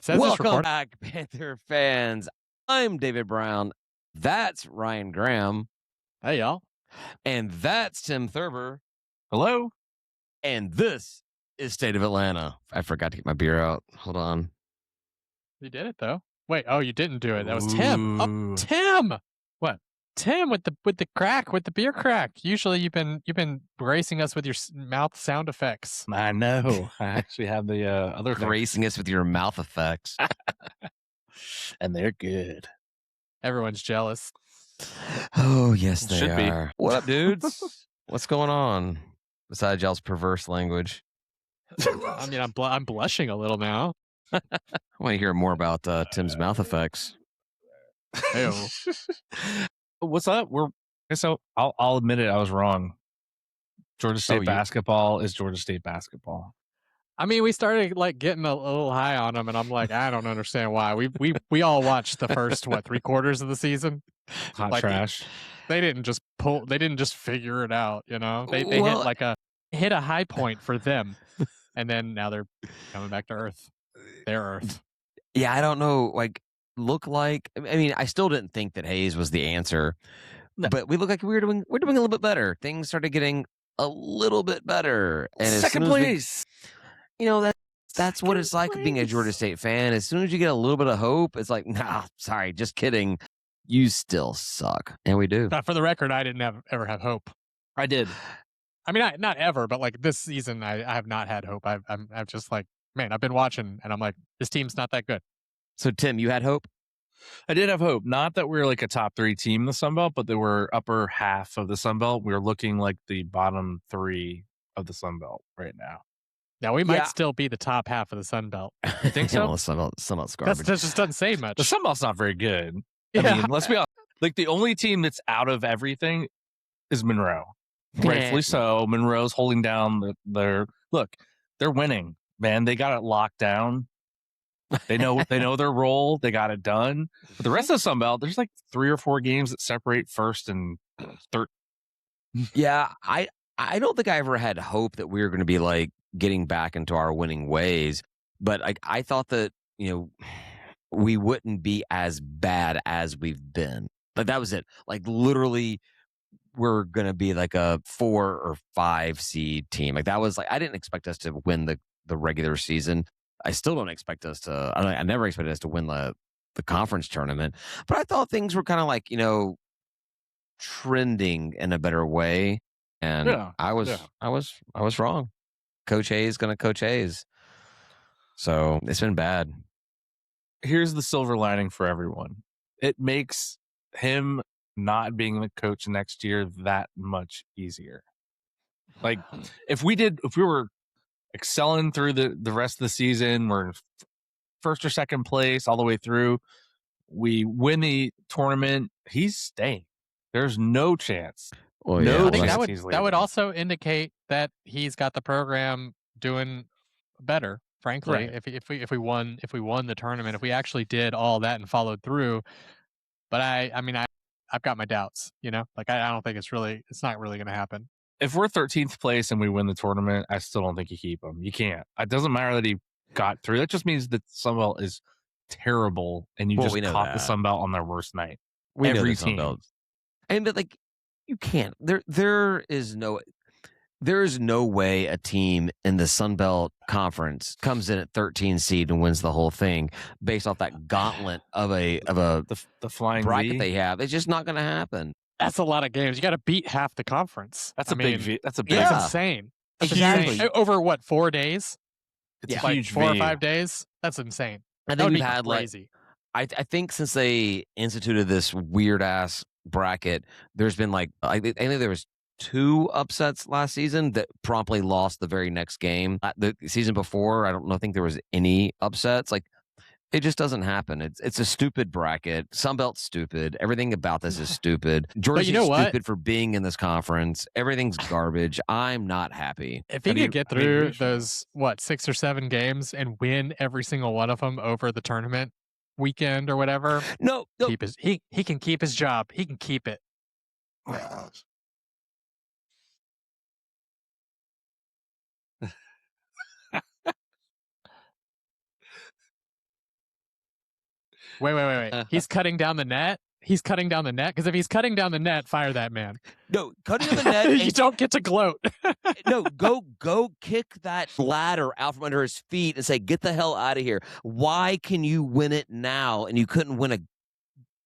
Says it's Welcome recording. back, Panther fans. I'm David Brown. That's Ryan Graham. Hey, y'all. And that's Tim Thurber. Hello. And this is State of Atlanta. I forgot to get my beer out. Hold on. You did it though. Wait, oh, you didn't do it. That was Tim. Oh, Ooh. Tim. What? Tim with the crack, with the beer crack. Usually you've been gracing us with your mouth sound effects. I know. I actually have the other thing, Gracing us with your mouth effects. and they're good. Everyone's jealous. Oh, yes, they Should be. are. What up, dudes? What's going on? Besides y'all's perverse language. I mean, I'm blushing a little now. I want to hear more about Tim's mouth effects. Ew. What's up? So I'll admit it. I was wrong. Georgia State basketball is Georgia State basketball. I mean, we started like getting a little high on them, and I'm like, I don't understand why. We all watched the first 3 quarters of the season. Hot Like, trash. They didn't just figure it out, you know. They hit a high point for them, and then now they're coming back to earth. Their earth. Yeah, I don't know. I mean, I still didn't think that Hayes was the answer, but we look like we're doing a little bit better. Things started getting a little bit better, and Second place. That's what it's like being a Georgia State fan. As soon as you get a little bit of hope, it's like, nah, sorry, just kidding. You still suck, and we do. For the record, I didn't ever have hope. I did. I mean, not ever, but like this season, I have not had hope. I've just like, man, I've been watching, and I'm like, this team's not that good. So, Tim, you had hope? I did have hope. Not that we're like a top 3 team in the Sun Belt, but that we're upper half of the Sun Belt. We're looking like the bottom 3 of the Sun Belt right now. Now, we might still be the top half of the Sun Belt. You think so? Well, the Sun Belt's garbage. That just doesn't say much. The Sun Belt's not very good. Yeah. I mean, let's be honest. Like, the only team that's out of everything is Monroe. Rightfully so. Monroe's holding down their look. They're winning, man. They got it locked down. They know their role. They got it done. But the rest of the Sun Belt, there's like 3 or 4 games that separate first and third. Yeah, I don't think I ever had hope that we were going to be like getting back into our winning ways. But I thought that we wouldn't be as bad as we've been. Like that was it. Like literally, we're going to be like a 4 or 5 seed team. Like that was like I didn't expect us to win the regular season. I still don't expect us to. I never expected us to win the conference tournament. But I thought things were kind of like trending in a better way. And I was wrong. Coach Hayes going to coach Hayes. So it's been bad. Here's the silver lining for everyone. It makes him not being the coach next year that much easier. Like if we were excelling through the rest of the season, we're in first or second place all the way through, we win the tournament, he's staying. There's no chance. Well, yeah, I think that would also indicate that he's got the program doing better. Frankly, right. if we won the tournament, if we actually did all that and followed through, but I've got my doubts. Like I don't think it's not really going to happen. If we're 13th place and we win the tournament, I still don't think you keep him. You can't. It doesn't matter that he got through. That just means that Sun Belt is terrible, and you just caught the Sun Belt on their worst night. Every team. And but like you can't. There is no way a team in the Sun Belt Conference comes in at 13 seed and wins the whole thing based off that gauntlet of the flying bracket V. they have. It's just not going to happen. That's a lot of games. You got to beat half the conference. That's big. That's insane. That's insane. Over what, 4 days? It's like huge 4 or 5 days. That's insane. I think we've had crazy. I think since they instituted this weird ass bracket, there's been I think there was 2 upsets last season that promptly lost the very next game. The season before, I think there was any upsets. Like it just doesn't happen. It's a stupid bracket. Sunbelt's stupid. Everything about this is stupid. Georgia's stupid for being in this conference. Everything's garbage. I'm not happy. If he could get through those 6 or 7 games and win every single one of them over the tournament weekend or whatever, no. He can keep his job. He can keep it. Wait. He's cutting down the net? He's cutting down the net? Because if he's cutting down the net, fire that man. No, cutting down the net. You don't get to gloat. No, go kick that ladder out from under his feet and say, get the hell out of here. Why can you win it now and you couldn't win a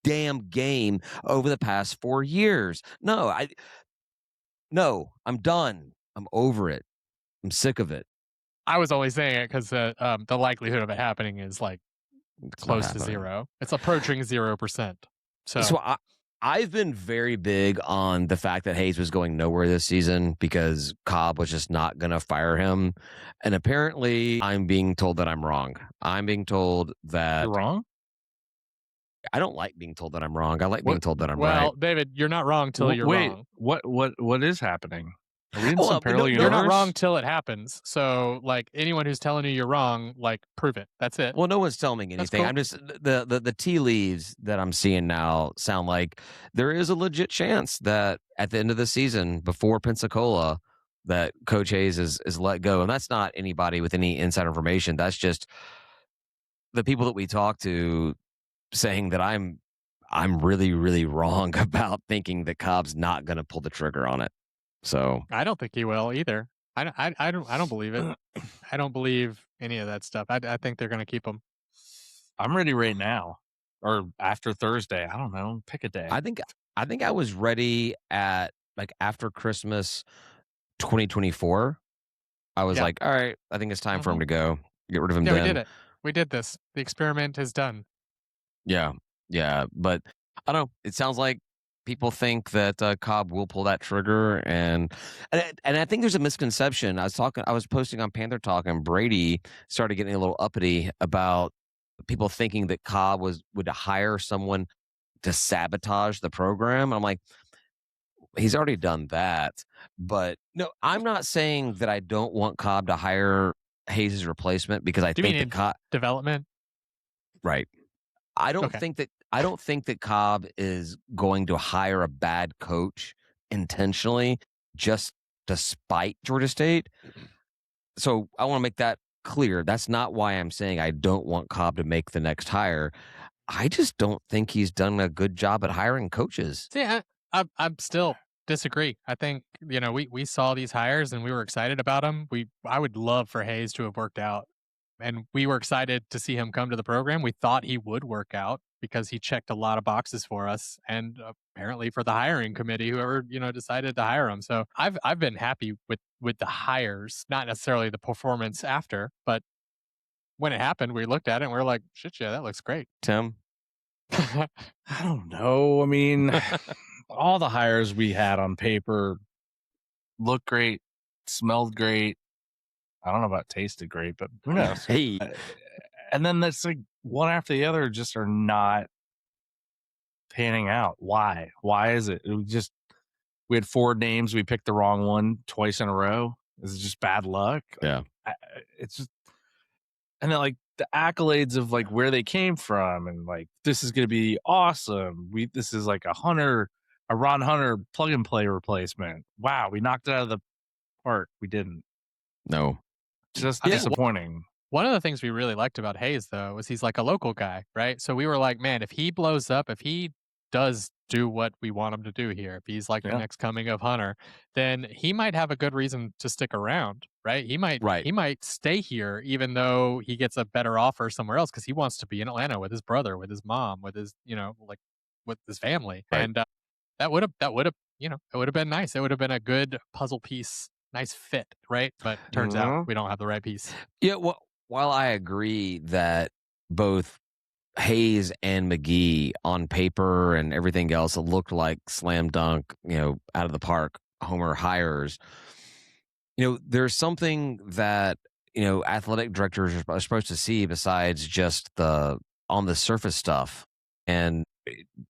damn game over the past 4 years? No, I'm done. I'm over it. I'm sick of it. I was only saying it because the likelihood of it happening is like It's close not to happening. 0. It's approaching 0%. So I've been very big on the fact that Hayes was going nowhere this season because Cobb was just not going to fire him. And apparently I'm being told that I'm wrong. I'm being told that You're wrong? I don't like being told that I'm wrong. I like being told that I'm right. Well, David, you're not wrong till you're wrong. What is happening? Are we in Well, some parallel You're not universe? wrong till it happens. So, like, anyone who's telling you you're wrong, like, prove it. That's it. Well, no one's telling me anything. cool. I'm just the tea leaves that I'm seeing now sound like there is a legit chance that at the end of the season, before Pensacola, that Coach Hayes is let go. And that's not anybody with any inside information. That's just the people that we talk to saying that I'm really, really wrong about thinking that Cobb's not going to pull the trigger on it. So I don't think he will either. I don't believe it. I don't believe any of that stuff. I think they're going to keep him. I'm ready right now, or after Thursday. I don't know. Pick a day. I think I was ready at like after Christmas 2024. I was like, all right, I think it's time for him to go. Get rid of him. Yeah, then. we did it. We did this. The experiment is done. Yeah. But I don't know. It sounds like people think that Cobb will pull that trigger, and I think there's a misconception. I was posting on Panther Talk, and Brady started getting a little uppity about people thinking that Cobb would hire someone to sabotage the program. I'm like, he's already done that. But no, I'm not saying that I don't want Cobb to hire Hayes' replacement because I think that Cobb development. Right. I don't think that Cobb is going to hire a bad coach intentionally just to spite Georgia State. So I want to make that clear. That's not why I'm saying I don't want Cobb to make the next hire. I just don't think he's done a good job at hiring coaches. See, I'm still disagree. I think, we saw these hires and we were excited about them. I would love for Hayes to have worked out. And we were excited to see him come to the program. We thought he would work out because he checked a lot of boxes for us, and apparently for the hiring committee, whoever decided to hire him. So I've been happy with the hires, not necessarily the performance after, but when it happened, we looked at it and we were like, "Shit, yeah, that looks great." Tim, I don't know. I mean, all the hires we had on paper looked great, smelled great. I don't know about tasted great, but who knows? Hey, and then that's like one after the other just are not panning out. Why? Why is it? We had 4 names. We picked the wrong one twice in a row. Is it just bad luck? Yeah. It's just, and then like the accolades of like where they came from, and like this is going to be awesome. This is like a Ron Hunter plug and play replacement. Wow, we knocked it out of the park. We didn't. No. Just disappointing. One of the things we really liked about Hayes, though, was he's like a local guy, right? So we were like, man, if he blows up, if he does do what we want him to do here, if he's like the next coming of Hunter, then he might have a good reason to stick around, right? He might stay here even though he gets a better offer somewhere else because he wants to be in Atlanta with his brother, with his mom, with his, with his family. Right. And that would have, it would have been nice. It would have been a good puzzle piece. Nice fit, right? But turns out we don't have the right piece. Yeah, well, while I agree that both Hayes and McGee on paper and everything else looked like slam dunk, out of the park Homer hires, there's something that, athletic directors are supposed to see besides just the on the surface stuff. And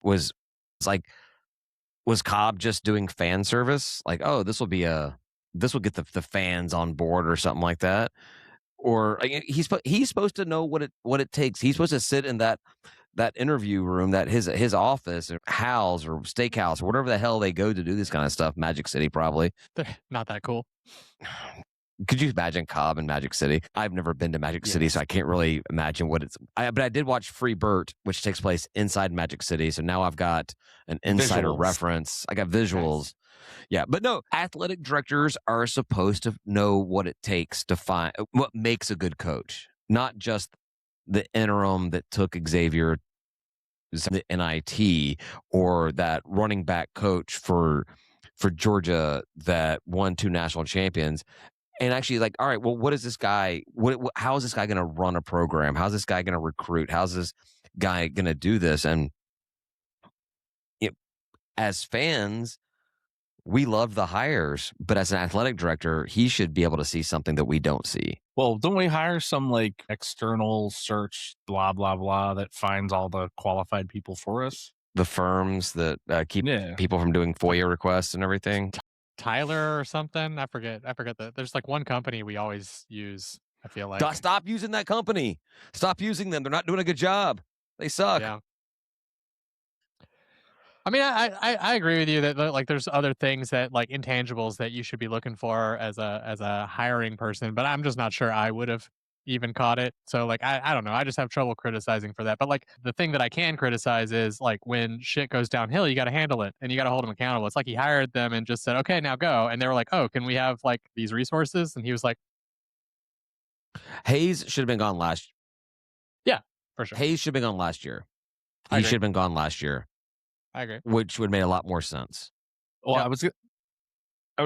was Cobb just doing fan service? Like, oh, this will get the fans on board or something like that. Or he's supposed to know what it takes. He's supposed to sit in that interview room, that his office or Hal's or Steakhouse or whatever the hell they go to do this kind of stuff. Magic City, probably. They're not that cool. Could you imagine Cobb in Magic City? I've never been to Magic City, so I can't really imagine what it's. But I did watch Free Burt, which takes place inside Magic City. So now I've got an insider Visuals. reference. I got visuals. Nice. Yeah, but no, athletic directors are supposed to know what it takes to find what makes a good coach, not just the interim that took Xavier the NIT or that running back coach for Georgia that won 2 national champions. And actually, like, all right, well, what is this guy? How is this guy going to run a program? How's this guy going to recruit? How's this guy going to do this? And as fans, we love the hires, but as an athletic director, he should be able to see something that we don't see. Well, don't we hire some like external search, blah, blah, blah, that finds all the qualified people for us? The firms that keep people from doing FOIA requests and everything. Tyler or something. I forget that. There's like one company we always use. I feel like Stop using that company. Stop using them. They're not doing a good job. They suck. Yeah. I mean, I agree with you that like there's other things that like intangibles that you should be looking for as a hiring person, but I'm just not sure I would have even caught it. So like I don't know. I just have trouble criticizing for that. But like the thing that I can criticize is like when shit goes downhill, you got to handle it and you got to hold them accountable. It's like he hired them and just said, "Okay, now go." And they were like, "Oh, can we have like these resources?" And he was like, Hayes should have been gone last. Yeah, for sure. Hayes should have been gone last year. He should have been gone last year. I agree. Which would have made a lot more sense. Well, Yeah. I was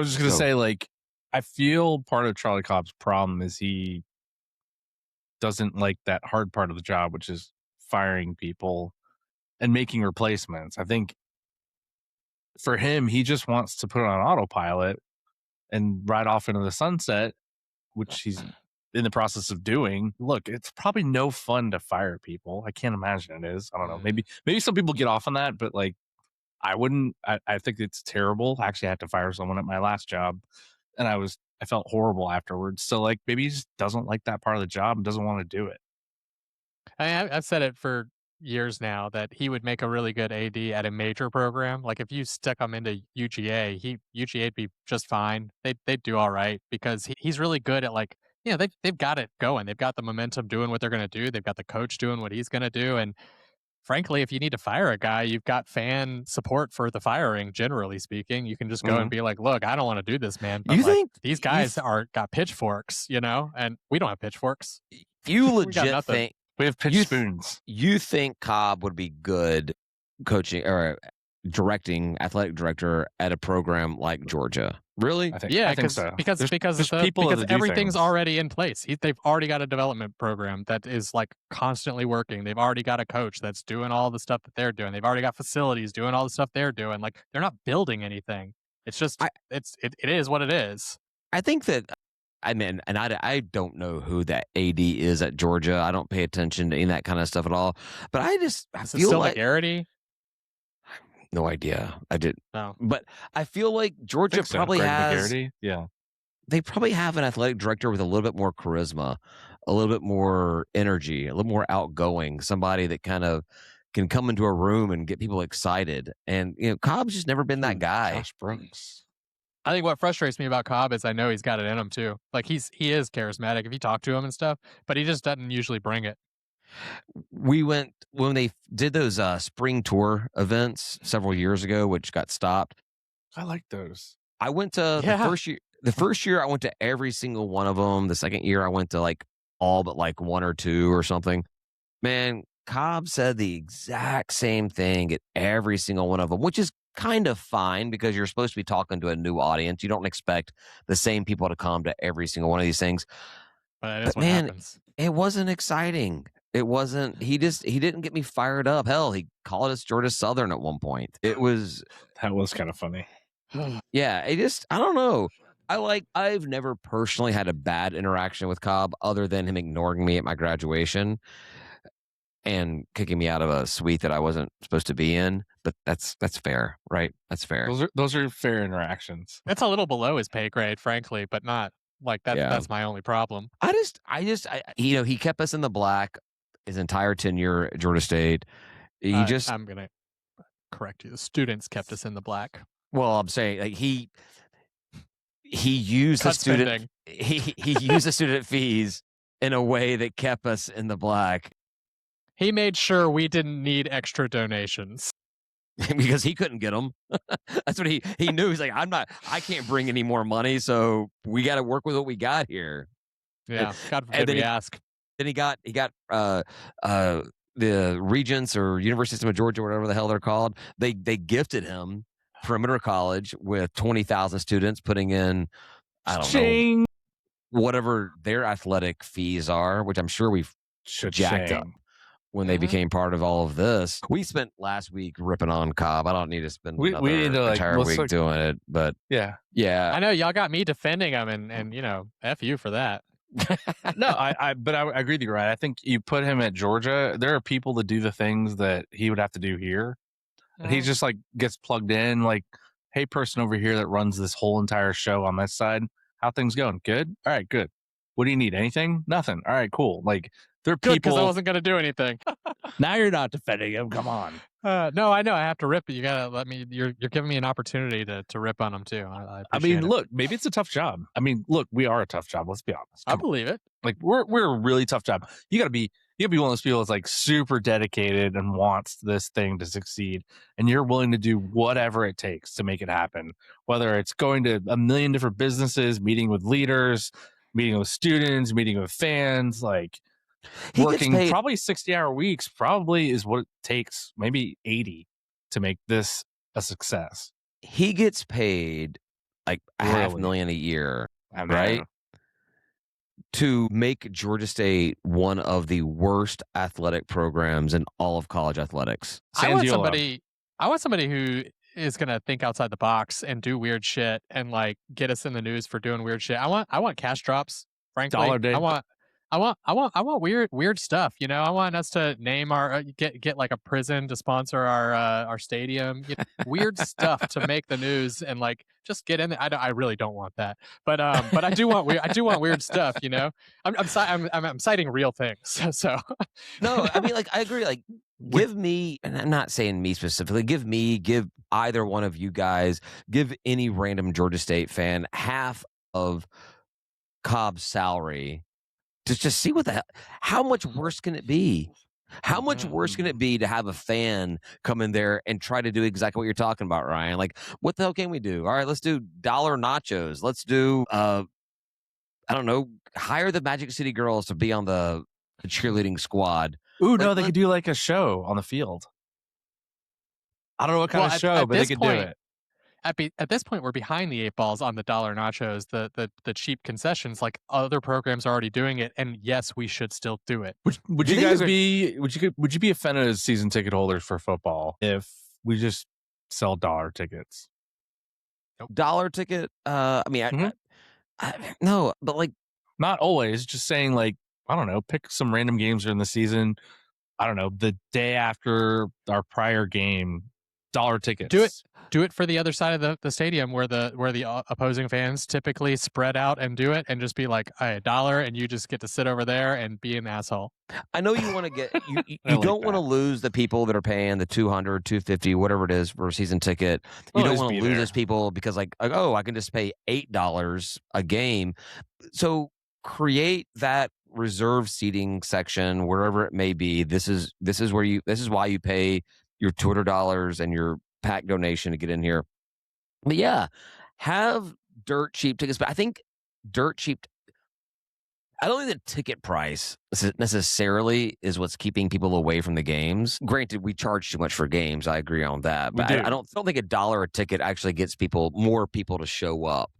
just gonna say, like, I feel part of Charlie Cobb's problem is he doesn't like that hard part of the job, which is firing people and making replacements. I think for him, he just wants to put it on autopilot and ride off into the sunset, which he's in the process of doing. Look, it's probably no fun to fire people. I can't imagine it is. I don't know. Maybe some people get off on that, but like I wouldn't. I think it's terrible. I actually had to fire someone at my last job, and I felt horrible afterwards. So like maybe he just doesn't like that part of the job and doesn't want to do it. I've said it for years now that he would make a really good AD at a major program. Like if you stuck him into UGA, UGA'd be just fine. They'd do all right because he's really good at like, they've got it going. They've got the momentum doing what they're going to do. They've got the coach doing what he's going to do. And frankly, if you need to fire a guy, you've got fan support for the firing, generally speaking. You can just go and be like, look, I don't want to do do man. But You like, think these guys got pitchforks, and we don't have pitchforks. you We got legit nothing. think We have pitch spoons. you think Cobb would be good coaching or directing athletic director at a program like Georgia? Really? I think so. Because that do everything's things. already in place. They've already got a development program that is like constantly working. They've already got a coach that's doing all the stuff that they're doing. They've already got facilities doing all the stuff they're doing. Like they're not building anything. It's just it is what it is. I think that. I mean, and I don't know who that AD is at Georgia. I don't pay attention to any of that kind of stuff at all. But I feel still like McGarity? no idea. I did. No. But I feel like Georgia probably Greg has. McGarity? Yeah. They probably have an athletic director with a little bit more charisma, a little bit more energy, a little more outgoing, somebody that kind of can come into a room and get people excited. And Cobb's just never been that guy. Josh Brooks. I think what frustrates me about Cobb is I know he's got it in him too. Like he is charismatic if you talk to him and stuff, but he just doesn't usually bring it. We went when they did those spring tour events several years ago, which got stopped. I like those. I went to the first year. The first year I went to every single one of them. The second year I went to like all but like one or two or something. Man, Cobb said the exact same thing at every single one of them, which is kind of fine because you're supposed to be talking to a new audience. You don't expect the same people to come to every single one of these things. But man, happens. It wasn't exciting. It wasn't. He didn't get me fired up. Hell, he called us Georgia Southern at one point. That was kind of funny. Yeah, I don't know. I've never personally had a bad interaction with Cobb other than him ignoring me at my graduation and kicking me out of a suite that I wasn't supposed to be in. But that's fair, right? That's fair. Those are fair interactions. That's a little below his pay grade, frankly, but not like that. Yeah. That's my only problem. He kept us in the black his entire tenure at Georgia State. I'm gonna correct you. The students kept us in the black. Well, I'm saying like he used the Cut student spending. he used the student fees in a way that kept us in the black He made sure we didn't need extra donations. because he couldn't get them. That's what he knew. He's like, I can't bring any more money, so we got to work with what we got here. Yeah, God And forbid we ask. Then he got the Regents or University System of Georgia, whatever the hell they're called. They gifted him Perimeter College with 20,000 students putting in, I don't know, whatever their athletic fees are, which I'm sure we've jacked up when they became part of all of this. We spent last week ripping on Cobb. I don't need to spend we need to, entire week doing it, but yeah. I know y'all got me defending him, and F you for that. No, I agree with you, right? I think you put him at Georgia, there are people that do the things that he would have to do here. He just like gets plugged in, like, hey, person over here that runs this whole entire show on this side, how things going? Good? All right, good. What do you need? Anything? Nothing. All right, cool. Like, there are Good, people. because I wasn't going to do anything. Now you're not defending him. Come on. No, I know I have to rip it. You gotta let me. You're giving me an opportunity to rip on him too. I mean, it. Look, maybe it's a tough job. I mean, look, we are a tough job. Let's be honest. I believe it. Like, we're a really tough job. You gotta be one of those people that's like super dedicated and wants this thing to succeed, and you're willing to do whatever it takes to make it happen. Whether it's going to a million different businesses, meeting with leaders, meeting with students, meeting with fans, like. Working probably 60-hour weeks probably is what it takes, maybe 80 to make this a success. He gets paid like $500,000 a year, right? To make Georgia State one of the worst athletic programs in all of college athletics. I want somebody who is gonna think outside the box and do weird shit and like get us in the news for doing weird shit. I want cash drops, frankly. Dollar day. I want weird stuff. I want us to name our get like a prison to sponsor our stadium. Weird stuff to make the news and like just get in there. I really don't want that, but I do want weird stuff. I'm citing real things. So no, I mean, like, I agree. Like, give me, and I'm not saying me specifically. Give either one of you guys, give any random Georgia State fan half of Cobb's salary. To just see how much worse can it be? How much worse can it be to have a fan come in there and try to do exactly what you're talking about, Ryan? Like, what the hell can we do? All right, let's do dollar nachos. Let's do, I don't know, hire the Magic City Girls to be on the cheerleading squad. Ooh, no, they could do like a show on the field. I don't know what kind of show, but they could do it. At this point, we're behind the 8 balls on the dollar nachos, the cheap concessions. Like other programs are already doing it, and yes, we should still do it. Would you guys be offended as season ticket holders for football if we just sell dollar tickets? Dollar ticket? I mean, no, but like not always. Just saying, like, I don't know, pick some random games during the season. I don't know, the day after our prior game. Dollar tickets. Do it for the other side of the stadium where the opposing fans typically spread out and do it, and just be like, $1, and you just get to sit over there and be an asshole. I know you want to get you don't want to lose the people that are paying the $200, $250, whatever it is for a season ticket. You don't want to lose those people because like, oh, I can just pay $8 a game. So create that reserve seating section wherever it may be. This is why you pay your $200 and your pack donation to get in here. But yeah, have dirt cheap tickets. But I think dirt cheap. I don't think the ticket price necessarily is what's keeping people away from the games. Granted, we charge too much for games. I agree on that. But I don't think $1 a ticket actually gets more people to show up.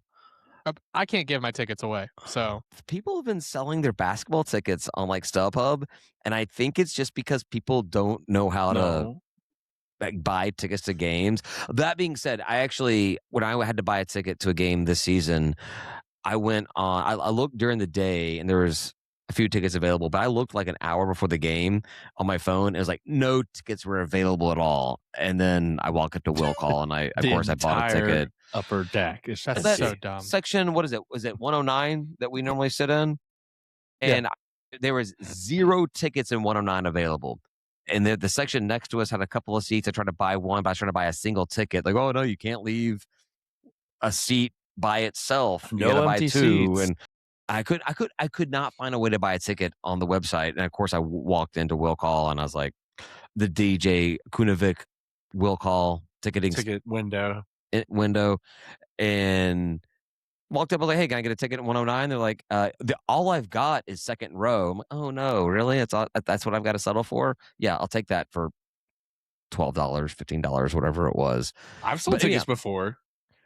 I can't give my tickets away. So people have been selling their basketball tickets on like StubHub, and I think it's just because people don't know how to buy tickets to games. That being said, when I had to buy a ticket to a game this season, I went on. I looked during the day, and there was a few tickets available. But I looked like an hour before the game on my phone. It was like no tickets were available at all. And then I walked up to Will Call, and I bought a ticket. Upper deck. That's so dumb. Section, what is it? Was it 109 that we normally sit in? And there was 0 tickets in 109 available. And the section next to us had a couple of seats. I tried to buy one, but I was trying to buy a single ticket. Like, oh, no, you can't leave a seat by itself. You No got to buy empty two, seats. and I could not find a way to buy a ticket on the website. And of course, I walked into Will Call, and I was like, the DJ Kunovic Will Call ticketing Ticket window. window, and walked up. I was like, "Hey, can I get a ticket at 109?" They're like, all I've got is second row." I'm like, "Oh no, really? That's what I've got to settle for?" Yeah, I'll take that for $12, $15, whatever it was. I've sold tickets before.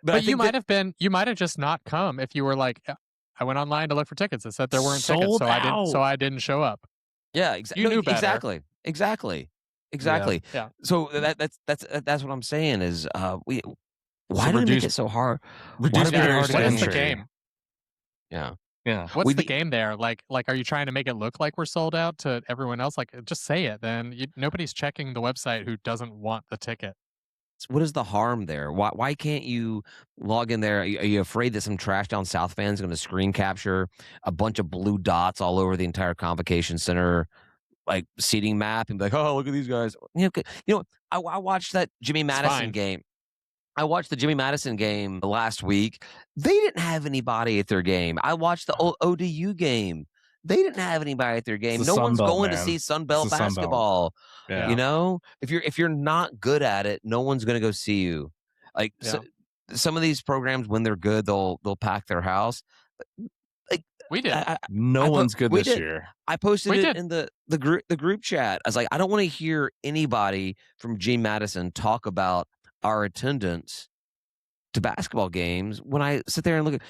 But you might have just not come if you were like, I went online to look for tickets. It said there weren't tickets, so I didn't show up. Yeah, You knew better. Exactly. Yeah. So that's what I'm saying is why do they make it so hard? Reduce barriers to What is the entry. game? Yeah. What's the game there? Like, are you trying to make it look like we're sold out to everyone else? Like, just say it. Then nobody's checking the website who doesn't want the ticket. What is the harm there? Why can't you log in there? Are you afraid that some trash down South fan is going to screen capture a bunch of blue dots all over the entire convocation center, like seating map, and be like, "Oh, look at these guys." I watched that Jimmy Madison game. I watched the Jimmy Madison game last week. They didn't have anybody at their game. I watched the ODU game. They didn't have anybody at their game. No one's going to see Sunbelt basketball. Yeah. You know, if you're not good at it, no one's going to go see you. Like some of these programs, when they're good, they'll pack their house. Like we did. No one's good this year. I posted it in the group chat. I was like, I don't want to hear anybody from Jimmy Madison talk about our attendance to basketball games when I sit there and look at.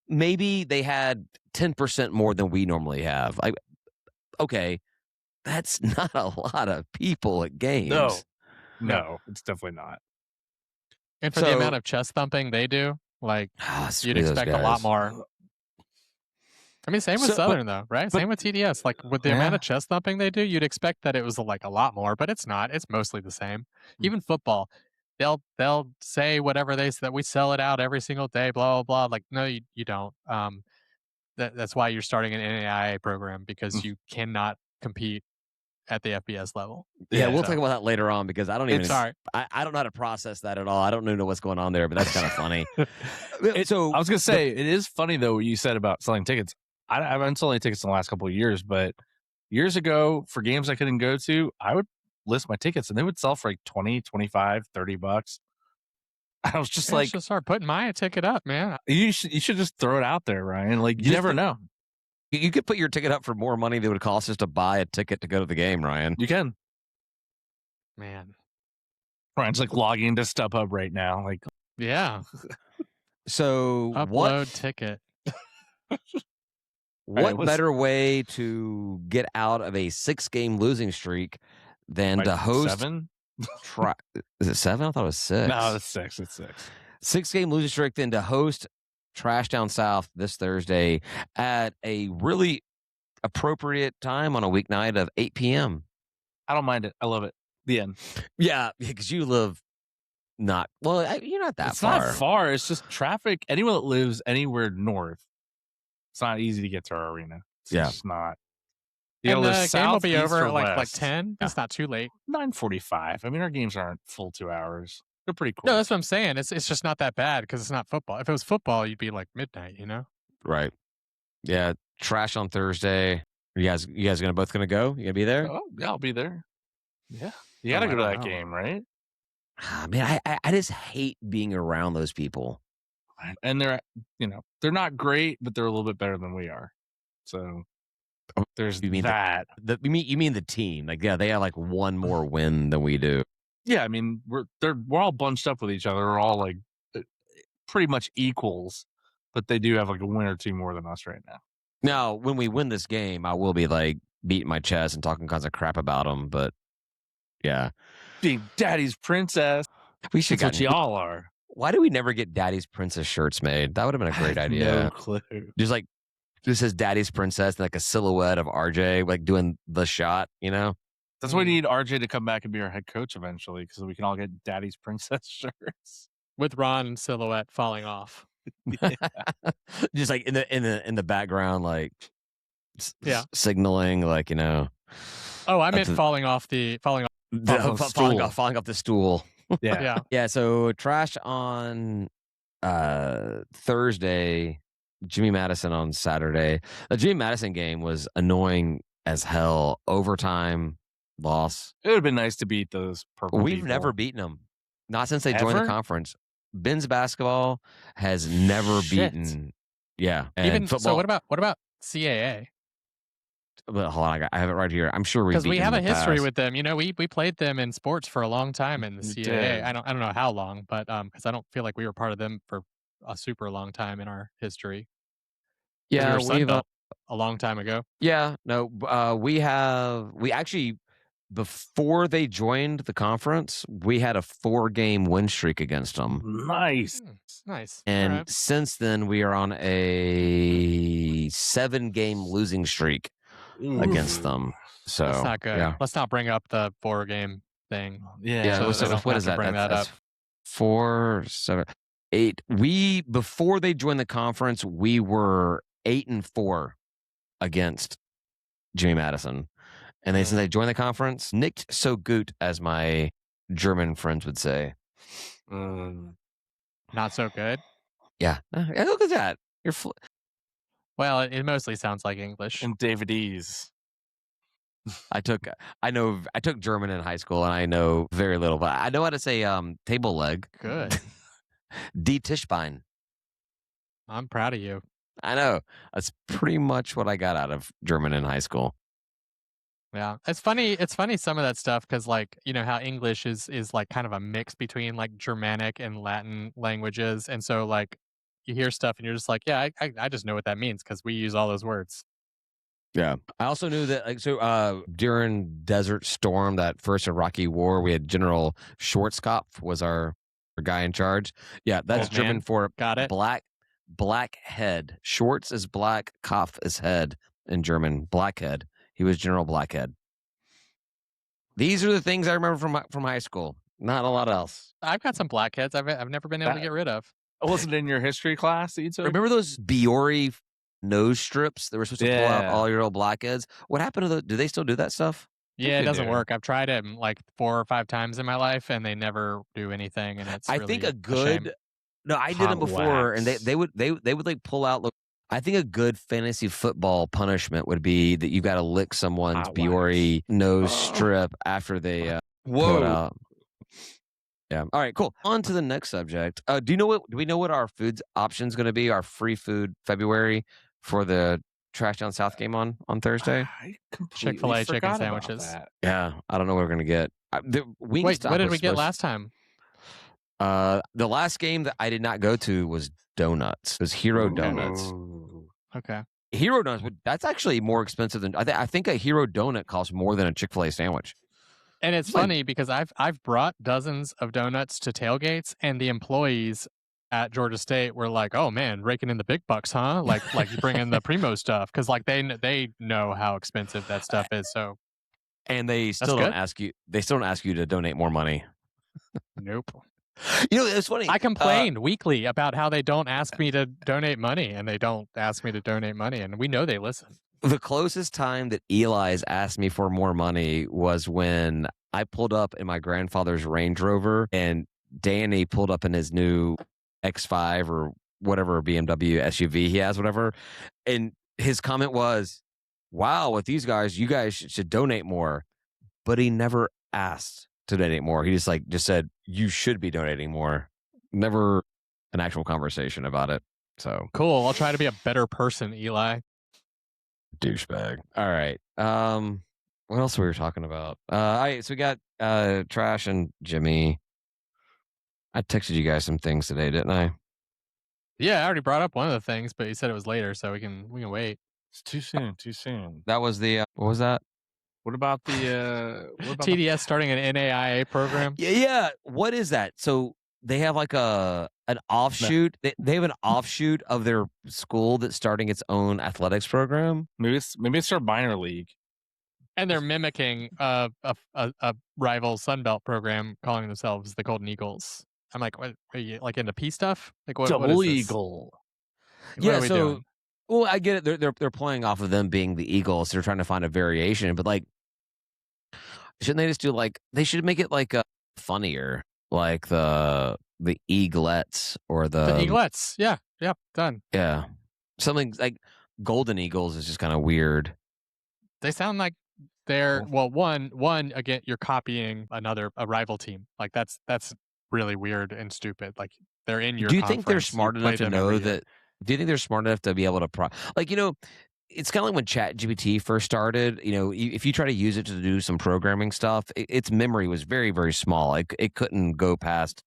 Maybe they had 10% more than we normally have. Like, okay, that's not a lot of people at games. No, it's definitely not. And for the amount of chest thumping they do, like, you'd expect a lot more. I mean, same with Southern, though, right? Same with TDS. Like, with the amount of chest thumping they do, you'd expect that it was like a lot more, but it's not. It's mostly the same. Even football, they'll say whatever they say, that we sell it out every single day, blah blah blah. Like, no, you don't. That's why you're starting an NAIA program, because you cannot compete at the FBS level. Yeah, we'll talk about that later on, because I don't even. I don't know how to process that at all. I don't know what's going on there, but that's kind of funny. So I was gonna say, it is funny though what you said about selling tickets. I've been selling tickets in the last couple of years, but years ago for games I couldn't go to, I would list my tickets and they would sell for like 20, 25, $30. I was just like, should start putting my ticket up, man. You should just throw it out there, Ryan. Like, you never know. You could put your ticket up for more money than it would cost us to buy a ticket to go to the game, Ryan. You can. Man. Ryan's like logging into StubHub right now. Like, yeah. So upload ticket. What better way to get out of a 6-game losing streak than to host 7? Is it 7? I thought it was 6. No, it's 6. It's 6. 6-game losing streak than to host Trash Down South this Thursday at a really appropriate time on a weeknight of 8 p.m. I don't mind it. I love it. The end. Yeah, because you live you're not that far. It's not far. It's just traffic. Anyone that lives anywhere north, it's not easy to get to our arena. It's just not. And the game will be over at like 10. It's not too late. 9:45. I mean, our games aren't full 2 hours. They're pretty cool. No, that's what I'm saying. It's just not that bad because it's not football. If it was football, you'd be like midnight, you know? Right. Yeah. Trash on Thursday. You guys both gonna go? You gonna be there? Oh, yeah, I'll be there. Yeah. You gotta go to that game, right? Man, I just hate being around those people. And they're not great, but they're a little bit better than we are. So there's that. You mean the team? Like, yeah, they have like one more win than we do. Yeah, I mean we're all bunched up with each other. We're all like pretty much equals, but they do have like a win or two more than us right now. Now, when we win this game, I will be like beating my chest and talking kinds of crap about them. But yeah, being Daddy's princess. We should That's what y'all are. Why do we never get Daddy's princess shirts made? That would have been a great idea. No clue. Just like this says Daddy's princess, and like a silhouette of RJ like doing the shot. You know. That's why we need RJ to come back and be our head coach eventually, because we can all get Daddy's princess shirts with Ron silhouette falling off. Just like in the background, like signaling, like Oh, I meant falling off the stool. Yeah. So Trash on Thursday, Jimmy Madison on Saturday. The Jimmy Madison game was annoying as hell. Overtime loss. It would have been nice to beat those purple We've people. never beaten them. Not since they joined the Ever? conference. Ben's basketball has never Shit. beaten. Yeah, and Even football. so, what about CAA? But hold on, I have it right here. I'm sure Because we have a history with. with them. You know, we played them in sports for a long time in the You CAA. did. I don't know how long, but because I don't feel like we were part of them for a super long time in our history. 'Cause we Yeah, were Sun we've Belt a long time ago. yeah, no, we actually before they joined the conference, we had a 4-game win streak against them. Nice. Nice. And All right. since then, we are on a 7-game losing streak against them. So That's not good. Yeah, Let's not bring up the 4-game thing. Yeah. So so they don't what have is to that? bring that That's up. 4, 7, 8. We before they joined the conference, we were 8-4 against Jimmy Madison. And since they joined the conference, nicht so gut, as my German friends would say. Not so good. Yeah. Look at that. Well, it mostly sounds like English. And David E's. I took German in high school, and I know very little, but I know how to say table leg. Good. Die Tischbein. I'm proud of you. I know. That's pretty much what I got out of German in high school. Yeah, it's funny some of that stuff because, like, you know how English is like kind of a mix between like Germanic and Latin languages, and so like you hear stuff and you're just like, yeah, I just know what that means because we use all those words. Yeah. I also knew that during Desert Storm, that first Iraqi war, we had General Schwarzkopf was our guy in charge. Yeah, that's Old German man. for Got it. black head. Schwartz is black, Kopf is head in German. Blackhead. He was General Blackhead. These are the things I remember from high school. Not a lot else. I've got some blackheads I've never been able to get rid of. It wasn't in your history class that you took? Remember those Biore nose strips that were supposed to pull out Yeah. all your old blackheads? What happened to those? Do they still do that stuff? Yeah, it they doesn't do. work. I've tried it like 4 or 5 times in my life, and they never do anything. And it's I really think a shame. good. No, I did them Hot before, and wax. they would like pull out. I think a good fantasy football punishment would be that you've got to lick someone's Hot Biore nose strip after they pull it out. Yeah. All right. Cool. On to the next subject. Do we know what our food option's going to be? Our free food February for the Trash Down South game on Thursday. I completely Chick-fil-A chicken forgot about sandwiches. that. Yeah, I don't know what we're going to get. Wait, what did we get last time? The last game that I did not go to was donuts. It was Hero Donuts. Ooh. Okay. Hero Donuts, that's actually more expensive than I think a Hero Donut costs more than a Chick-fil-A sandwich. And it's funny because I've brought dozens of donuts to tailgates, and the employees at Georgia State were like, "Oh man, raking in the big bucks, huh? Like you bring in the primo stuff because like they know how expensive that stuff is." So And they still don't good. ask you. They still don't ask you to donate more money. nope. You know, it's funny. I complain weekly about how they don't ask me to donate money, and they don't ask me to donate money, and we know they listen. The closest time that Eli's asked me for more money was when I pulled up in my grandfather's Range Rover, and Danny pulled up in his new X5 or whatever BMW SUV he has, whatever. And his comment was, "Wow, with these guys, you guys should donate more." But he never asked to donate more. He just said, "You should be donating more." Never an actual conversation about it. So Cool. I'll try to be a better person, Eli. douchebag. All right. What else were we talking about? All right, so we got Trash and Jimmy. I texted you guys some things today, didn't I? Yeah, I already brought up one of the things, but you said it was later, so we can wait. It's too soon. Too soon. That was the what was that? What about the TDS starting an NAIA program. Yeah. What is that? So they have like an offshoot. They have an offshoot of their school that's starting its own athletics program. maybe it's our minor league. And they're mimicking a rival Sunbelt program, calling themselves the Golden Eagles. I'm like, what are you like into P stuff? Like what? Double what is this? Eagle. What are we doing? Well, I get it. They're playing off of them being the Eagles. They're trying to find a variation, but like, shouldn't they just do like they should make it like funnier, like the the Eaglets or The Eaglets. Yeah. Yep. Done. yeah, something like Golden Eagles is just kind of weird. They sound like they're one again. You're copying a rival team. Like that's really weird and stupid. Like they're in your Do you think they're conference. You smart play enough to them every know year. that? Do you think they're smart enough to be able to like it's kind of like when ChatGPT first started. If you try to use it to do some programming stuff, its memory was very, very small. It couldn't go past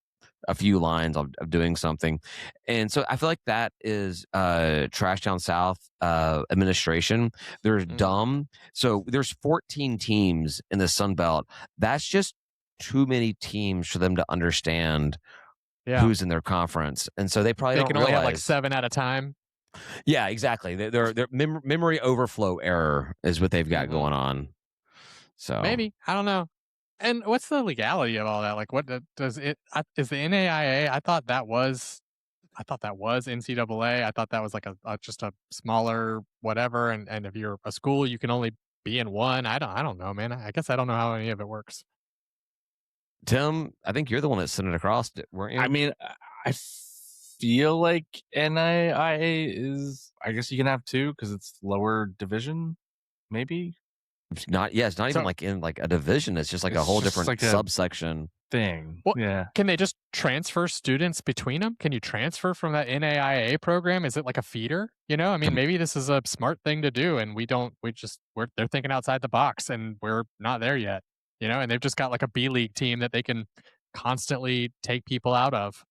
a few lines of doing something, and so I feel like that is Trash Down South administration. They're dumb. So there's 14 teams in the Sun Belt. That's just too many teams for them to understand who's in their conference, and so they probably don't can only realize. have like 7 at a time. Yeah, exactly. Their memory overflow error is what they've got going on. So Maybe, I don't know. And what's the legality of all that? Like, what does it? Is the NAIA? I thought that was NCAA. I thought that was like just a smaller whatever. And if you're a school, you can only be in one. I don't know, man. I guess I don't know how any of it works. Tim, I think you're the one that sent it across, weren't you? I mean, I feel like NAIA is. I guess you can have 2 because it's lower division, maybe. It's not even like in like a division. It's just like a whole different like subsection thing. Well, yeah. Can they just transfer students between them? Can you transfer from that NAIA program? Is it like a feeder? I mean, maybe this is a smart thing to do, and they're thinking outside the box, and we're not there yet. And they've just got like a B League team that they can constantly take people out of.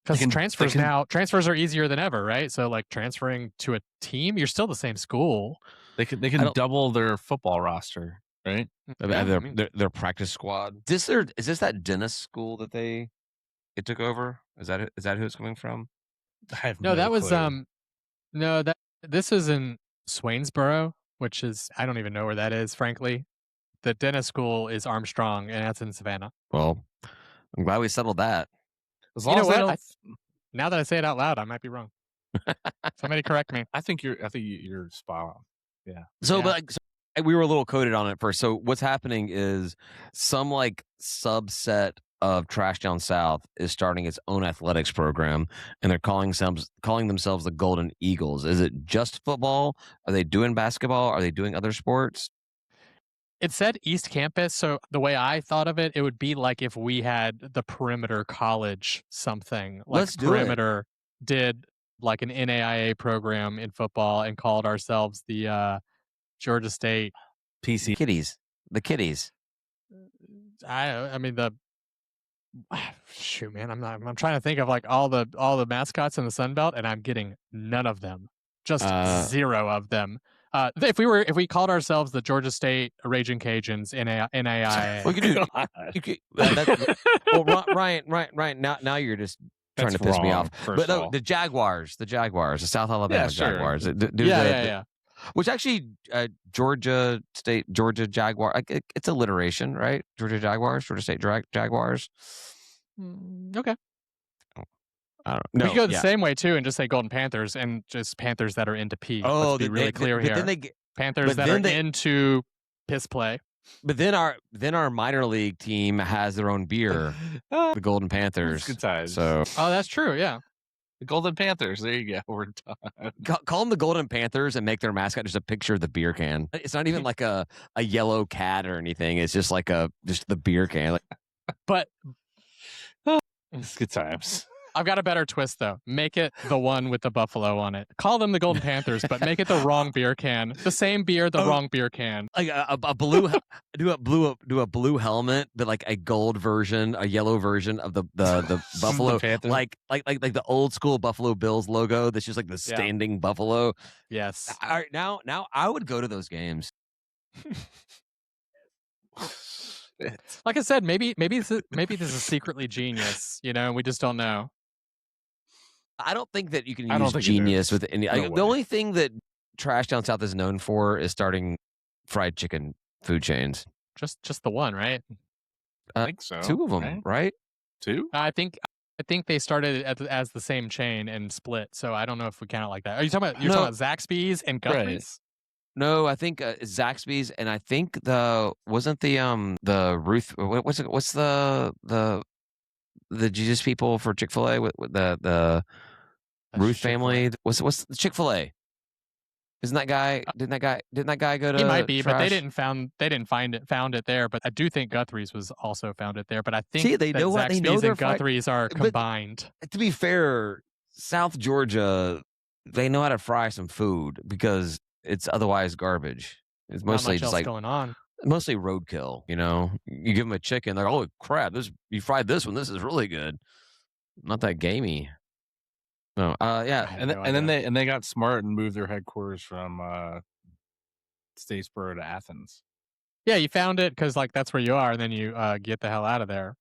Because transfers are easier than ever, right? So like transferring to a team, you're still the same school. They can double their football roster, right? Their practice squad. Is this that Dennis school that it took over? Is that who it's coming from? I have no that was clue. no that this is in Swainsboro, which is I don't even know where that is, frankly. The Dennis school is Armstrong, and that's in Savannah. Well, I'm glad we settled that. As long as what? Now that I say it out loud, I might be wrong. Somebody correct me. I think you're spot on. Yeah. So, but we were a little coded on it first. So what's happening is some like subset of Trash Down South is starting its own athletics program, and they're calling themselves the Golden Eagles. Is it just football? Are they doing basketball? Are they doing other sports? It said East Campus, so the way I thought of it would be like if we had the Perimeter College something. Like Let's do Perimeter did like an NAIA program in football and called ourselves the Georgia State PC Kitties. The Kitties. I mean shoot, man, I'm trying to think of like all the mascots in the Sun Belt, and I'm getting none of them. Just 0 of them. If we called ourselves the Georgia State Raging Cajuns NAIA. Well, Ryan, now you're just trying to piss me off. But no, the Jaguars, the South Alabama Jaguars. Yeah. Which actually, Georgia Jaguar. It's alliteration, right? Georgia State Jaguars. Okay. I don't know. We could go the same way too, and just say Golden Panthers, and just Panthers that are into P. Let's be really clear here. Panthers that are into piss play. But then our minor league team has their own beer, the Golden Panthers. Good times. So that's true. Yeah, the Golden Panthers. There you go. We're done. Call them the Golden Panthers and make their mascot just a picture of the beer can. It's not even like a yellow cat or anything. It's just like just the beer can. But it's good times. I've got a better twist though. Make it the one with the buffalo on it. Call them the Golden Panthers, but make it the wrong beer can. The same beer, the wrong beer can. Like a blue, do a blue helmet, but like a gold version, a yellow version of the buffalo, like the old school Buffalo Bills logo. That's just like the standing buffalo. Yes. All right, now I would go to those games. Like I said, maybe this is secretly genius. We just don't know. I don't think that you can use genius with any. The only thing that Trash Down South is known for is starting fried chicken food chains. Just the one, right? I think so. 2 of them, right? 2? I think they started as the same chain and split. So I don't know if we count it like that. Are you talking about Zaxby's and Guthrie's? Right. No, I think Zaxby's, and I think the Ruth. What's the the Jesus people for Chick-fil-A with the That's Ruth Chick-fil-A. family? What's the Chick-fil-A? Isn't that guy? Didn't that guy go to? He might be, but trash? they didn't found it there. But I do think Guthrie's was also founded there. But I think See, they that know what they know. Zaxby's They're and Guthrie's are but combined. to be fair, South Georgia, they know how to fry some food because it's otherwise garbage. It's Not mostly much just else like going on. mostly roadkill. You know, you give them a chicken, they're like, "Oh crap! You fried this one. This is really good." Not that gamey. No, yeah. I have And no and then idea. they got smart and moved their headquarters from Statesboro to Athens. Yeah, you found it because like that's where you are, and then you get the hell out of there.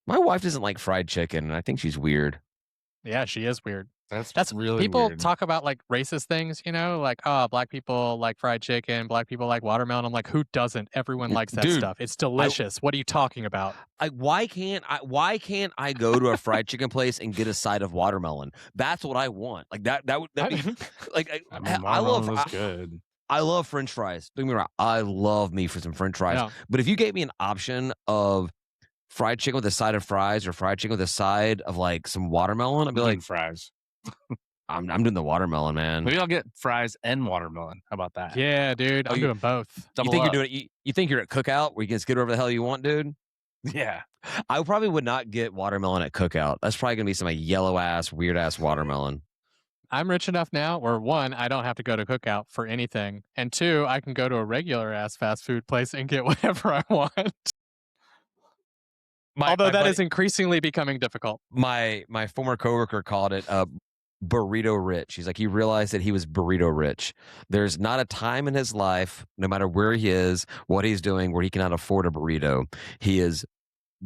My wife doesn't like fried chicken, and I think she's weird. Yeah, she is weird. That's really people weird. talk about like racist things, you know, like black people like fried chicken, black people like watermelon. I'm like, who doesn't? Everyone likes that Dude, stuff. It's delicious. What are you talking about? Why can't I go to a fried chicken place and get a side of watermelon? That's what I want. Like that would be like I mean, watermelon was good. I love French fries. Don't get me wrong. I love me for some French fries. Yeah. But if you gave me an option of fried chicken with a side of fries or fried chicken with a side of like some watermelon, I'd be like, fries. I'm doing the watermelon, man. Maybe I'll get fries and watermelon. How about that? Yeah, dude. I'm doing both. You think you're doing it? You think you're at Cookout where you can just get whatever the hell you want, dude? Yeah. I probably would not get watermelon at Cookout. That's probably gonna be some yellow ass, weird ass watermelon. I'm rich enough now where one, I don't have to go to Cookout for anything, and two, I can go to a regular ass fast food place and get whatever I want. Although that is increasingly becoming difficult. My former coworker called it burrito rich. He's like, he realized that he was burrito rich. There's not a time in his life, no matter where he is, what he's doing, where he cannot afford a burrito. He is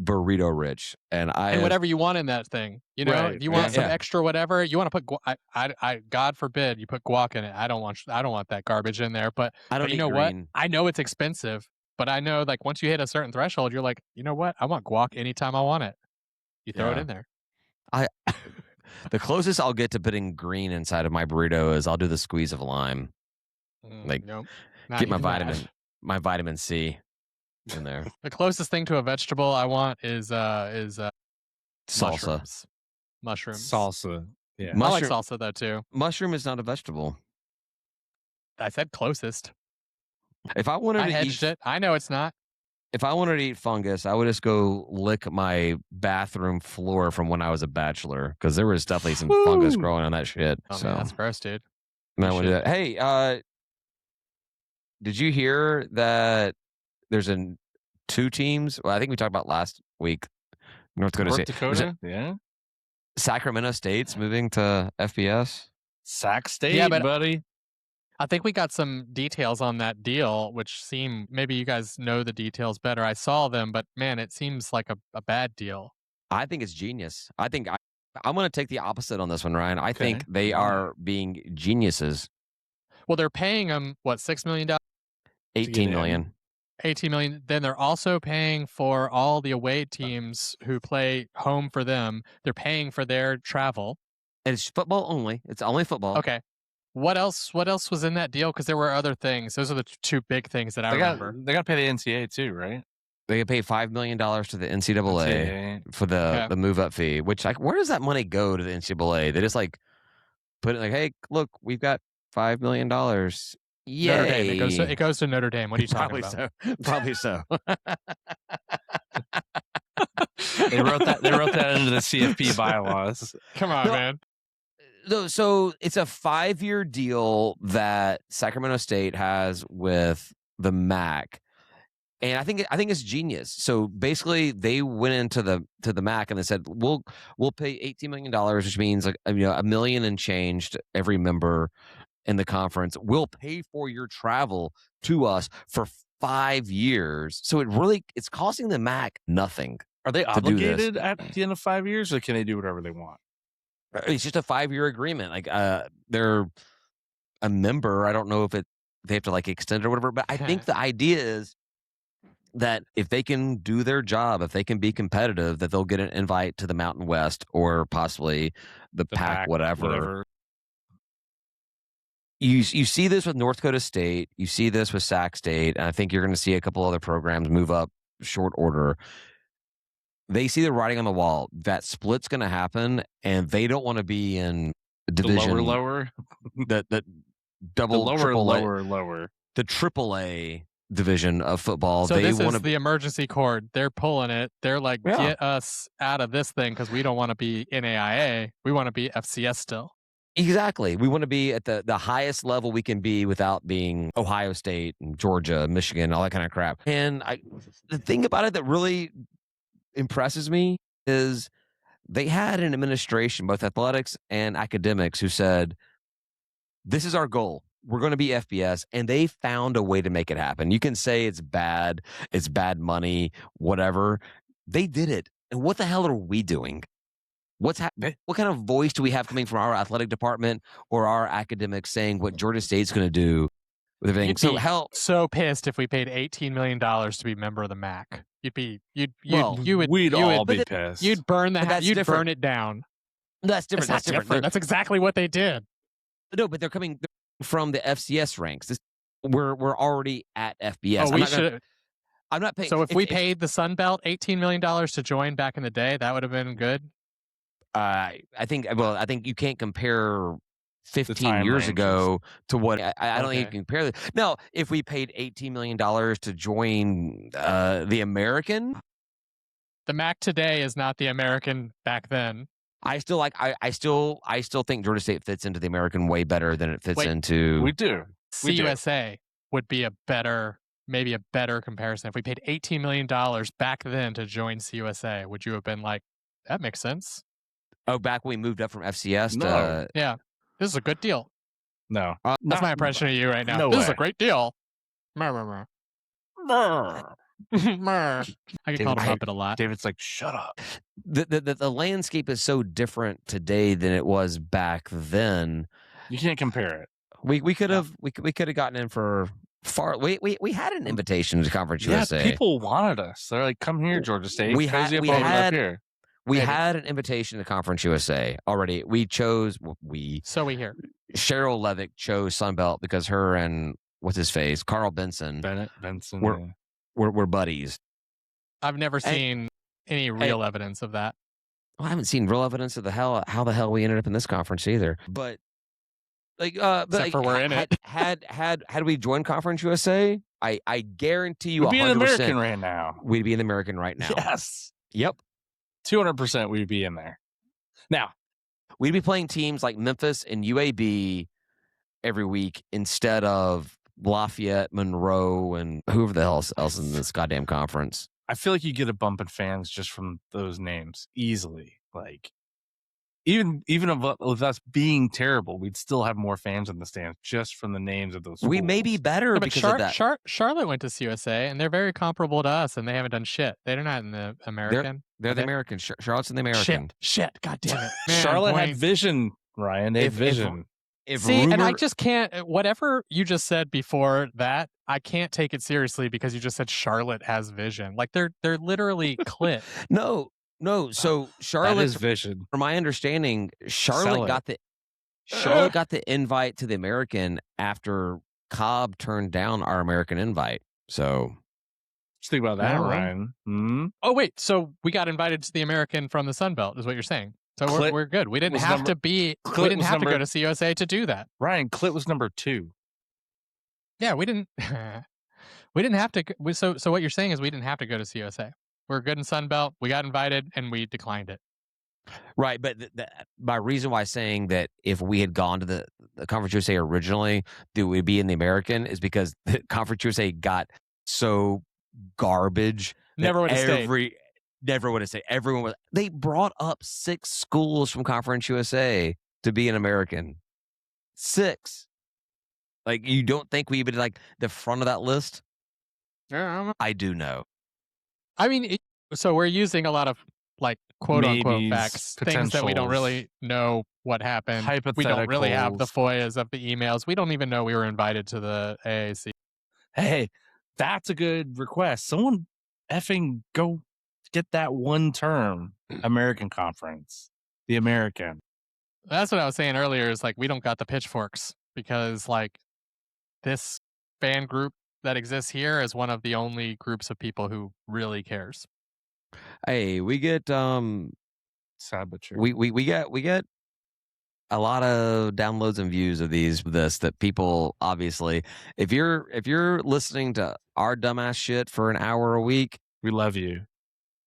burrito rich, and whatever you want in that thing, you know, Right, if you want yeah. some extra whatever, you want to put I God forbid you put guac in it. I don't want that garbage in there. But I don't you eat know what? green. I know it's expensive, but I know like once you hit a certain threshold, you're like, you know what? I want guac anytime I want it. You throw it Yeah. in there. The closest I'll get to putting green inside of my burrito is I'll do the squeeze of lime. Like, nope, not get my even that. vitamin C in there. The closest thing to a vegetable I want is Salsa. Mushrooms. Salsa. Yeah. I like salsa though too. Mushroom is not a vegetable. I said closest. If I wanted I to hedged it. I know it's not. If I wanted to eat fungus, I would just go lick my bathroom floor from when I was a bachelor because there was definitely some fungus growing on that shit. Oh, so man, that's gross, dude. I would do that. Hey, did you hear that there's two teams? Well, I think we talked about last week. North Dakota. Yeah. Sacramento State's moving to FBS. Sac State, Yeah, but buddy. I think we got some details on that deal, which seem maybe you guys know the details better. I saw them, but man, it seems like a bad deal. I think it's genius. I think I'm going to take the opposite on this one, Ryan. I think they are being geniuses. Well, they're paying them what, $6 million? 18 million. 18 million. Then they're also paying for all the away teams who play home for them. They're paying for their travel. And it's football only. It's only football. Okay. What else was in that deal? Because there were other things. Those are the two big things that I remember. They got to pay the NCAA too, right? They get paid $5 million to the NCAA for the move up fee. Which, like, where does that money go to the NCAA? They just like put it like, hey, look, we've got $5 million. Yay. Notre Dame. It goes to Notre Dame. What are you talking about? Probably so. They wrote that into the CFP bylaws. Come on, man. So it's a 5-year deal that Sacramento State has with the MAC, and I think it's genius. So basically, they went into the MAC and they said, "We'll pay $18 million, which means like $1 million and change to every member in the conference. We'll pay for your travel to us for 5 years." So it's costing the MAC nothing. Are they obligated at the end of 5 years, or can they do whatever they want? It's just a 5-year agreement. Like they're a member. I don't know if they have to like extend it or whatever. But I think the idea is that if they can do their job, if they can be competitive, that they'll get an invite to the Mountain West or possibly the Pac, whatever. You see this with North Dakota State. You see this with Sac State. And I think you're going to see a couple other programs move up short order. They see the writing on the wall. That split's going to happen, and they don't want to be in The division lower, the the double lower, triple A, lower. the triple A division of football. So They this want is to the emergency cord. They're pulling it. They're like, Yeah. get us out of this thing because we don't want to be NAIA. We want to be FCS still. exactly. We want to be at the highest level we can be without being Ohio State and Georgia, Michigan, all that kind of crap. And the thing about it that really impresses me is they had an administration, both athletics and academics, who said, this is our goal. We're going to be FBS, and they found a way to make it happen. You can say it's bad money, whatever. They did it. And what the hell are we doing? What kind of voice do we have coming from our athletic department or our academics saying what Georgia State's going to do with everything? You'd be so pissed if we paid $18 million to be a member of the MAC. We'd all be pissed. You'd burn burn it down. That's different. That's different. That's exactly what they did. No, but they're coming from the FCS ranks. We're already at FBS. Oh, we should. I'm not paying. So if we paid the Sun Belt $18 million to join back in the day, that would have been good. I think you can't compare 15 years ago to what I don't think you can compare. Now, if we paid $18 million to join the American, the MAC today is not the American back then. I still think Georgia State fits into the American way better than it fits into. We do. CUSA would be maybe a better comparison. If we paid $18 million back then to join CUSA, would you have been like, that makes sense? Oh, back when we moved up from FCS to... Yeah. This is a good deal. No. That's my impression of you right now. No this way. is a great deal. I get called a Muppet a lot. David's like, shut up. The landscape is so different today than it was back then. You can't compare it. We could have gotten in for far. We had an invitation to Conference USA. People wanted us. They're like, come here, Georgia State. We had here. We had an invitation to Conference USA already. We chose So we hear Cheryl Levick chose Sunbelt because her and what's his face, Carl Benson, were buddies. I've never seen any real evidence of that. Well, I haven't seen real evidence of how the hell we ended up in this conference either. But except for we're in it. Had we joined Conference USA, I guarantee you, we'd be in the American right now. We'd be in the American right now. Yes. Yep. 200% we'd be in there. Now, we'd be playing teams like Memphis and UAB every week instead of Lafayette, Monroe, and whoever the hell else in this goddamn conference. I feel like you get a bump in fans just from those names easily. Like, even with us being terrible, we'd still have more fans in the stands just from the names of those schools. We may be better because of that. Charlotte went to CUSA, and they're very comparable to us, and they haven't done shit. They're not in the American. They're the American. Charlotte's in the American. Shit. God damn it. Man, Charlotte had vision, Ryan. They had vision. And I just can't. Whatever you just said before that, I can't take it seriously because you just said Charlotte has vision. Like they're literally clit. No. So Charlotte's vision. From my understanding, Charlotte got the invite to the American after Cobb turned down our American invite. So just think about that, Ryan. Mm-hmm. Oh wait, so we got invited to the American from the Sun Belt, is what you're saying? So we're good. We didn't have to be. We didn't have to go to CUSA to do that. Ryan, Clit was number 2. Yeah, we didn't. We didn't have to. So what you're saying is we didn't have to go to CUSA. We're good in Sun Belt. We got invited and we declined it. Right, but my reason why saying that if we had gone to the Conference USA originally, that we'd be in the American is because the Conference USA got so garbage. Never would have stayed. Never would have stayed. Everyone was. They brought up 6 schools from Conference USA to be an American. 6. Like, you don't think we would like the front of that list? Yeah, I do know. I mean, so we're using a lot of like quote unquote facts, things that we don't really know what happened. We don't really have the FOIAs of the emails. We don't even know we were invited to the AAC. Hey, that's a good request. Someone effing go get that one term American Conference, the American. That's what I was saying earlier. Is like we don't got the pitchforks because like this fan group that exists here is one of the only groups of people who really cares. Hey, we get Sad but true. we get a lot of downloads and views of this that people obviously if you're listening to our dumbass shit for an hour a week, We love you.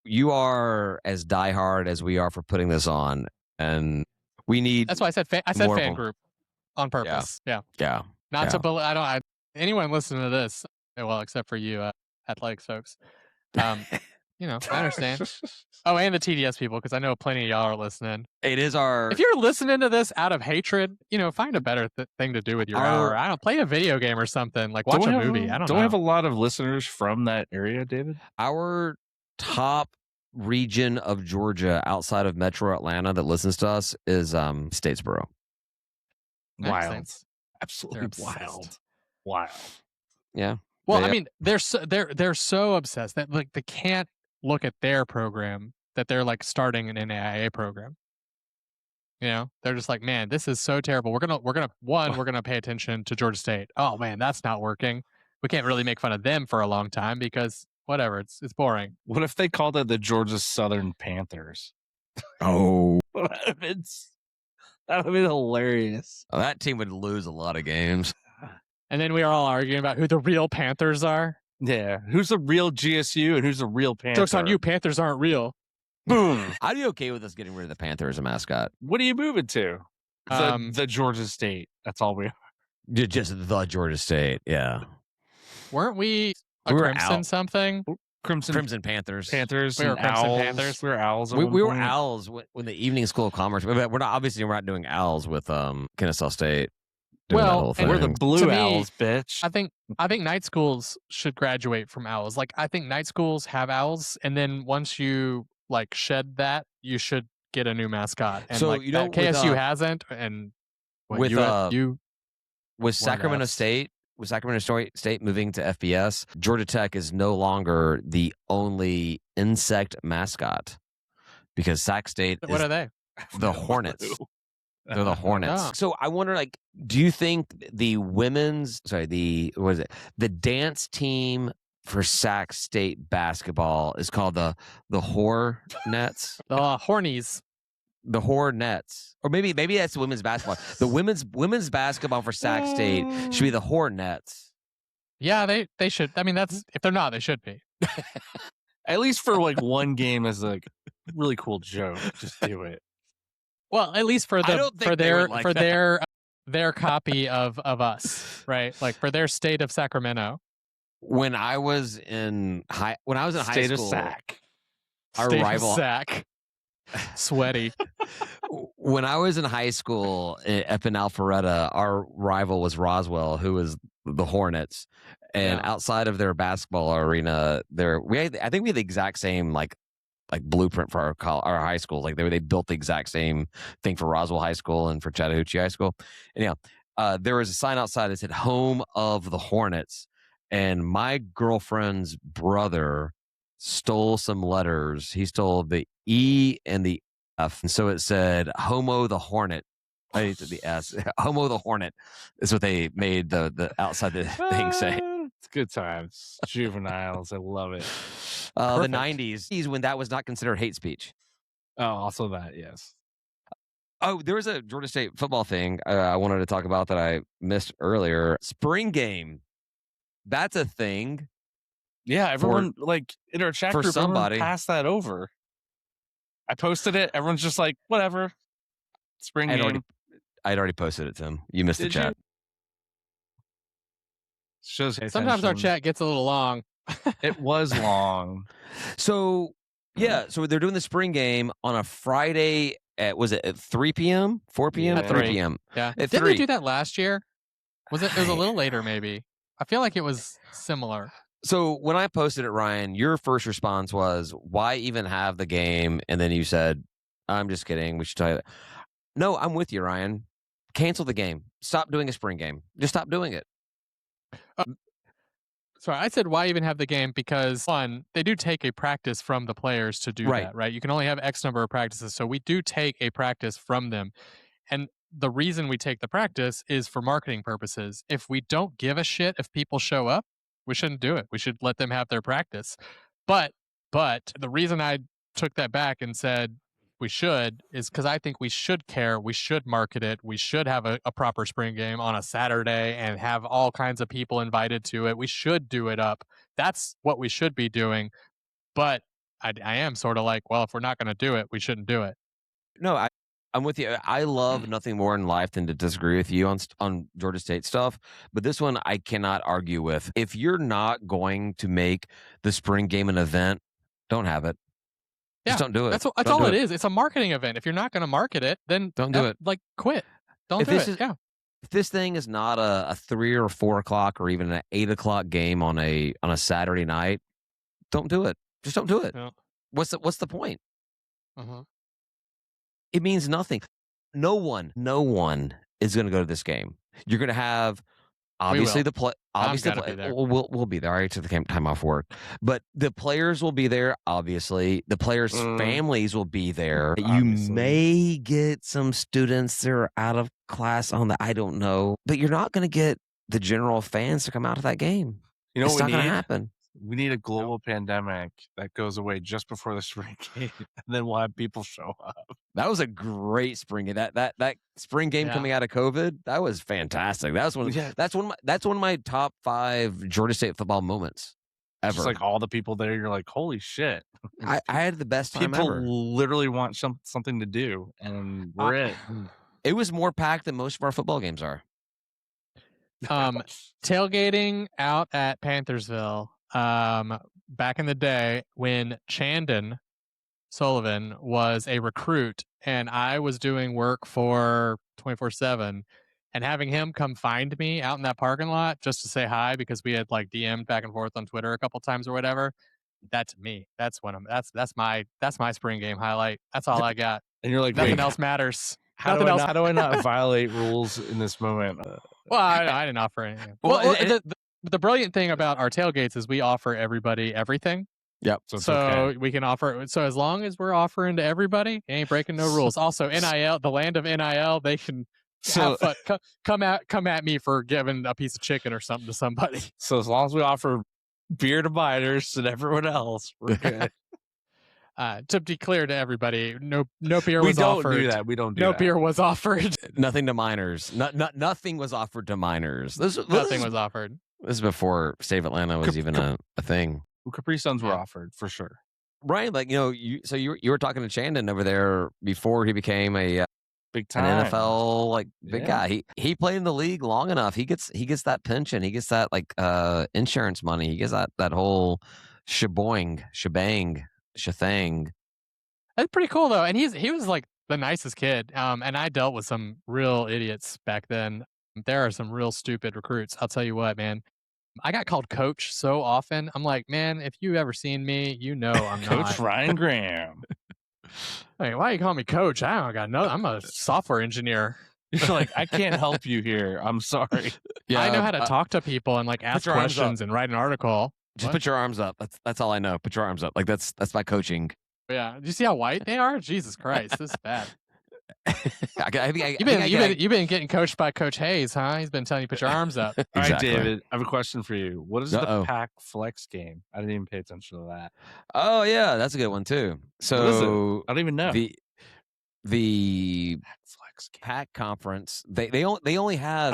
you are as diehard as we are for putting this on, and we need That's why I said fan more of 'em. group on purpose. Yeah. Yeah. Not to I don't anyone listening to this, well, except for you athletics folks. I understand. Oh, and the TDS people, because I know plenty of y'all are listening. It is our If you're listening to this out of hatred, find a better thing to do with your hour. I don't play a video game or something. Like watch a movie. I don't know. Don't we have a lot of listeners from that area, David? our top region of Georgia outside of Metro Atlanta that listens to us is Statesboro. Wild. They're Absolutely obsessed. Wild. Yeah. Well, I mean, they're so obsessed that like they can't look at their program that they're like starting an NAIA program. They're just like, man, this is so terrible. We're gonna pay attention to Georgia State. Oh man, that's not working. We can't really make fun of them for a long time because whatever, it's boring. What if they called it the Georgia Southern Panthers? Oh, that would have been hilarious. that team would lose a lot of games. And then we are all arguing about who the real Panthers are. Yeah, who's the real GSU and who's the real Panther? Joke's on you, Panthers aren't real. Boom. I'd be okay with us getting rid of the Panther as a mascot. What are you moving to? The Georgia State. That's all we are. Just the Georgia State. Yeah. Weren't we a We were Crimson out. something? Crimson Panthers. Panthers. We were and Crimson Owls. Panthers. We were Owls. We were Owls when the Evening School of Commerce. But we're not doing Owls with Kennesaw State. doing that whole and we're the thing. Blue To me, Owls, bitch. I think night schools should graduate from owls. Like I think night schools have owls, and then once you like shed that, you should get a new mascot. And So, like you know, that KSU with, hasn't, and with, you with Sacramento Fs. State, State moving to FBS, Georgia Tech is no longer the only insect mascot because Sac State what is are they? the Hornets. They're the Hornets. Oh. So I wonder, like, do you think the the dance team for Sac State basketball is called the Hornets? Hornies. The Hornets, or maybe that's women's basketball. The women's basketball for Sac State should be the Hornets. Yeah, they should. I mean, that's if they're not, they should be. At least for like one game as a really cool joke. Just do it. Well, at least for I don't think they would like that. their copy of us, right? Like for their state of Sacramento. When I was in high State school, of Sac. our State of rival Sac. Sweaty. when I was in high school up in Alpharetta, our rival was Roswell, who was the Hornets. And outside of their basketball arena, I think we had the exact same like blueprint for our high schools. Like they built the exact same thing for Roswell High School and for Chattahoochee High School. And there was a sign outside that said "Home of the Hornets." And my girlfriend's brother stole some letters. He stole the E and the F, and so it said "Homo the Hornet." I said the S. "Homo the Hornet" is what they made the outside the thing say. It's good times. Juveniles. I love it. The 90s when that was not considered hate speech. Oh, also that, yes. Oh, there was a Georgia State football thing I wanted to talk about that I missed earlier. Spring game. That's a thing. Yeah, everyone like in our chat for group, somebody everyone passed that over. I posted it. Everyone's just like, whatever. Spring game. I'd already posted it, Tim. You missed the chat. Sometimes our chat gets a little long. It was long. So they're doing the spring game on a Friday was it at 3 p.m., 4 p.m., 3 p.m. Yeah. At Didn't 3. they do that last year? It was a little later, maybe. I feel like it was similar. So when I posted it, Ryan, your first response was, why even have the game? And then you said, I'm just kidding. We should tell you that. No, I'm with you, Ryan. Cancel the game. Stop doing a spring game. Just stop doing it. Sorry, I said why even have the game because, one, they do take a practice from the players to do that, right? You can only have X number of practices. So we do take a practice from them. And the reason we take the practice is for marketing purposes. If we don't give a shit if people show up, we shouldn't do it. We should let them have their practice. But But the reason I took that back and said we should is because I think we should care. We should market it. We should have a proper spring game on a Saturday and have all kinds of people invited to it. We should do it up. That's what we should be doing. But I am sort of like, well, if we're not going to do it, we shouldn't do it. No, I'm with you. I love nothing more in life than to disagree with you on Georgia State stuff. But this one I cannot argue with. If you're not going to make the spring game an event, don't have it. Just don't do it. That's all it is. It's a marketing event. If you're not going to market it, then don't do it. Like, quit. Don't do it. If this thing is not a 3 or 4 o'clock or even an 8 o'clock game on a Saturday night, don't do it. Just don't do it. Yeah. What's the point? Uh-huh. It means nothing. No one is going to go to this game. You're going to have obviously the play. Obviously, we'll be there. I already took the time off work, but the players will be there. Obviously, the players' families will be there. Obviously. You may get some students that are out of class on the. I don't know, but you're not going to get the general fans to come out to that game. You know, it's not going to happen. We need a global pandemic that goes away just before the spring game, and then we'll have people show up. That was a great spring game. That spring game coming out of COVID, that was fantastic. That's one of my top 5 Georgia State football moments ever. Just like all the people there, you're like, holy shit! I had the best time people ever. Literally want something to do, and we're it. It was more packed than most of our football games are. Tailgating out at Panthersville. Back in the day when Chandon Sullivan was a recruit and I was doing work for 24/7 and having him come find me out in that parking lot just to say hi because we had like DM'd back and forth on Twitter a couple times or whatever. That's me. That's my spring game highlight. That's all I got. And you're like, nothing else matters. How do I not violate rules in this moment? Well, I didn't offer anything. The brilliant thing about our tailgates is we offer everybody everything. Yep. So we can offer. So as long as we're offering to everybody, ain't breaking no rules. Also, NIL, the land of NIL, they can have fun. Come at me for giving a piece of chicken or something to somebody. So as long as we offer beer to minors and everyone else, we're good. To be clear to everybody, no beer was offered. We don't do that. We don't do no that. beer was offered. Nothing to minors. Nothing was offered to minors. Nothing was offered. This is before Save Atlanta was even a thing. Capri Suns were offered for sure. Right, like you were talking to Chandon over there before he became a big time an NFL big guy. He played in the league long enough. He gets that pension. He gets that insurance money. He gets that whole shebang. That's pretty cool though, and he was like the nicest kid. And I dealt with some real idiots back then. There are some real stupid recruits. I'll tell you what, man. I got called coach so often. I'm like, man, if you ever seen me, you know I'm Coach not. Ryan Graham. Hey, why you call me coach? I don't got no. I'm a software engineer. You're like, I can't help you here. I'm sorry. Yeah, I know how to talk to people and ask questions and write an article. Just put your arms up. That's all I know. Put your arms up. That's my coaching. Yeah. Do you see how white they are? Jesus Christ, this is bad. You've been getting coached by Coach Hayes, huh? He's been telling you put your arms up. All right, David, I have a question for you. What is the Pack Flex game? I didn't even pay attention to that. Oh yeah, that's a good one too. So I don't even know. The Pack conference. They only have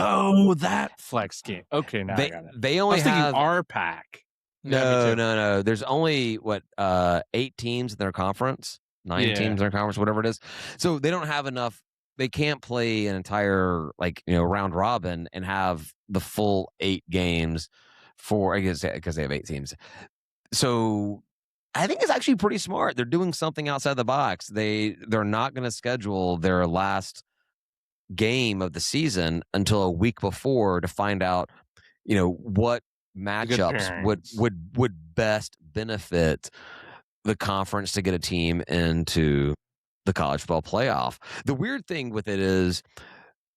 that Flex game. Okay, now I got it. They only have our Pack. No. There's only 8 teams in their conference. 9 teams in their conference, whatever it is. So they don't have enough. They can't play an entire round robin and have the full 8 games for, I guess, because they have 8 teams. So I think it's actually pretty smart. They're doing something outside the box. They're not going to schedule their last game of the season until a week before to find out, what matchups would best benefit the conference to get a team into the college football playoff. The weird thing with it is,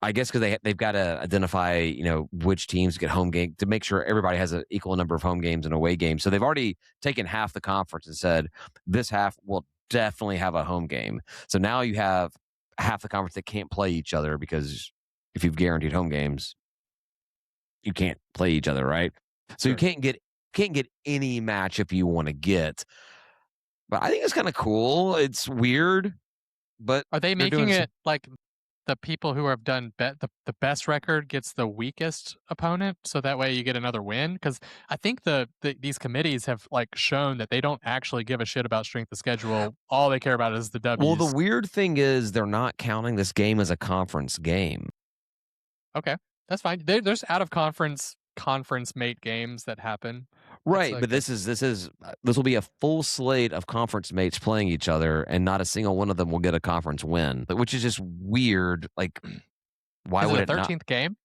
I guess because they've got to identify, which teams get home game to make sure everybody has an equal number of home games and away games. So they've already taken half the conference and said this half will definitely have a home game. So now you have half the conference that can't play each other because if you've guaranteed home games, you can't play each other, right? So you can't get any matchup you want to get. But I think it's kind of cool. It's weird, but Are they They're doing making some- it like the people who have done the best record gets the weakest opponent, so that way you get another win? Because I think these committees have like shown that they don't actually give a shit about strength of schedule. All they care about is the well, the W's. weird thing is they're not counting this game as a conference game. Okay, that's fine. There's out of conference mate games that happen. Right, like but this will be a full slate of conference mates playing each other, and not a single one of them will get a conference win, which is just weird. Like, why Is would it a it not? 13th game?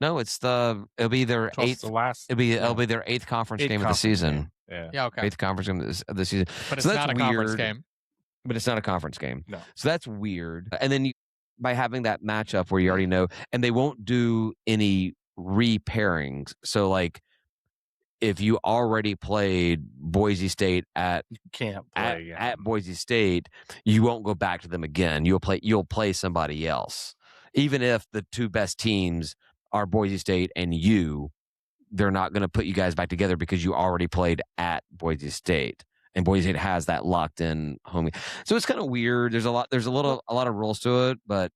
No, it'll be their 12's eighth. the last. It'll be their eighth conference Eighth game of the conference season. game. Yeah. Yeah, okay. Eighth conference game of the season. But it's So that's not a conference weird. game. But it's not a conference game. No. So that's weird. And then by having that matchup where you already know, and they won't do any repairings. So like, if you already played Boise State at Can't play. at Boise State, you won't go back to them again. You'll play somebody else, even if the two best teams are Boise State and you. They're not going to put you guys back together because you already played at Boise State, and Boise State has that locked in home. So it's kind of weird. There's a lot of rules to it, but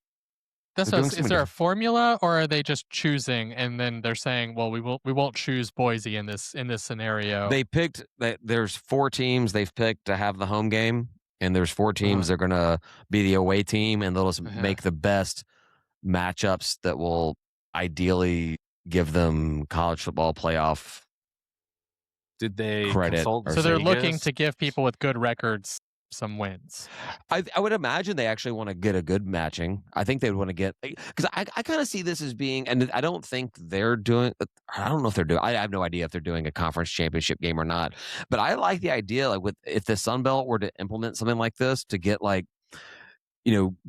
Is there a formula, or are they just choosing and then they're saying, well, we won't choose Boise in this scenario? they picked that there's 4 teams they've picked to have the home game, and there's 4 teams that are going to be the away team, and they'll just make the best matchups that will ideally give them college football playoff. Did they credit. consult So they're Vegas? looking to give people with good records some wins. I would imagine they actually want to get a good matching. I think they would want to get, because I kind of see this as being, and I don't think they're doing, I don't know if they're doing, I have no idea if they're doing a conference championship game or not, but I like the idea, like if the Sun Belt were to implement something like this to get like,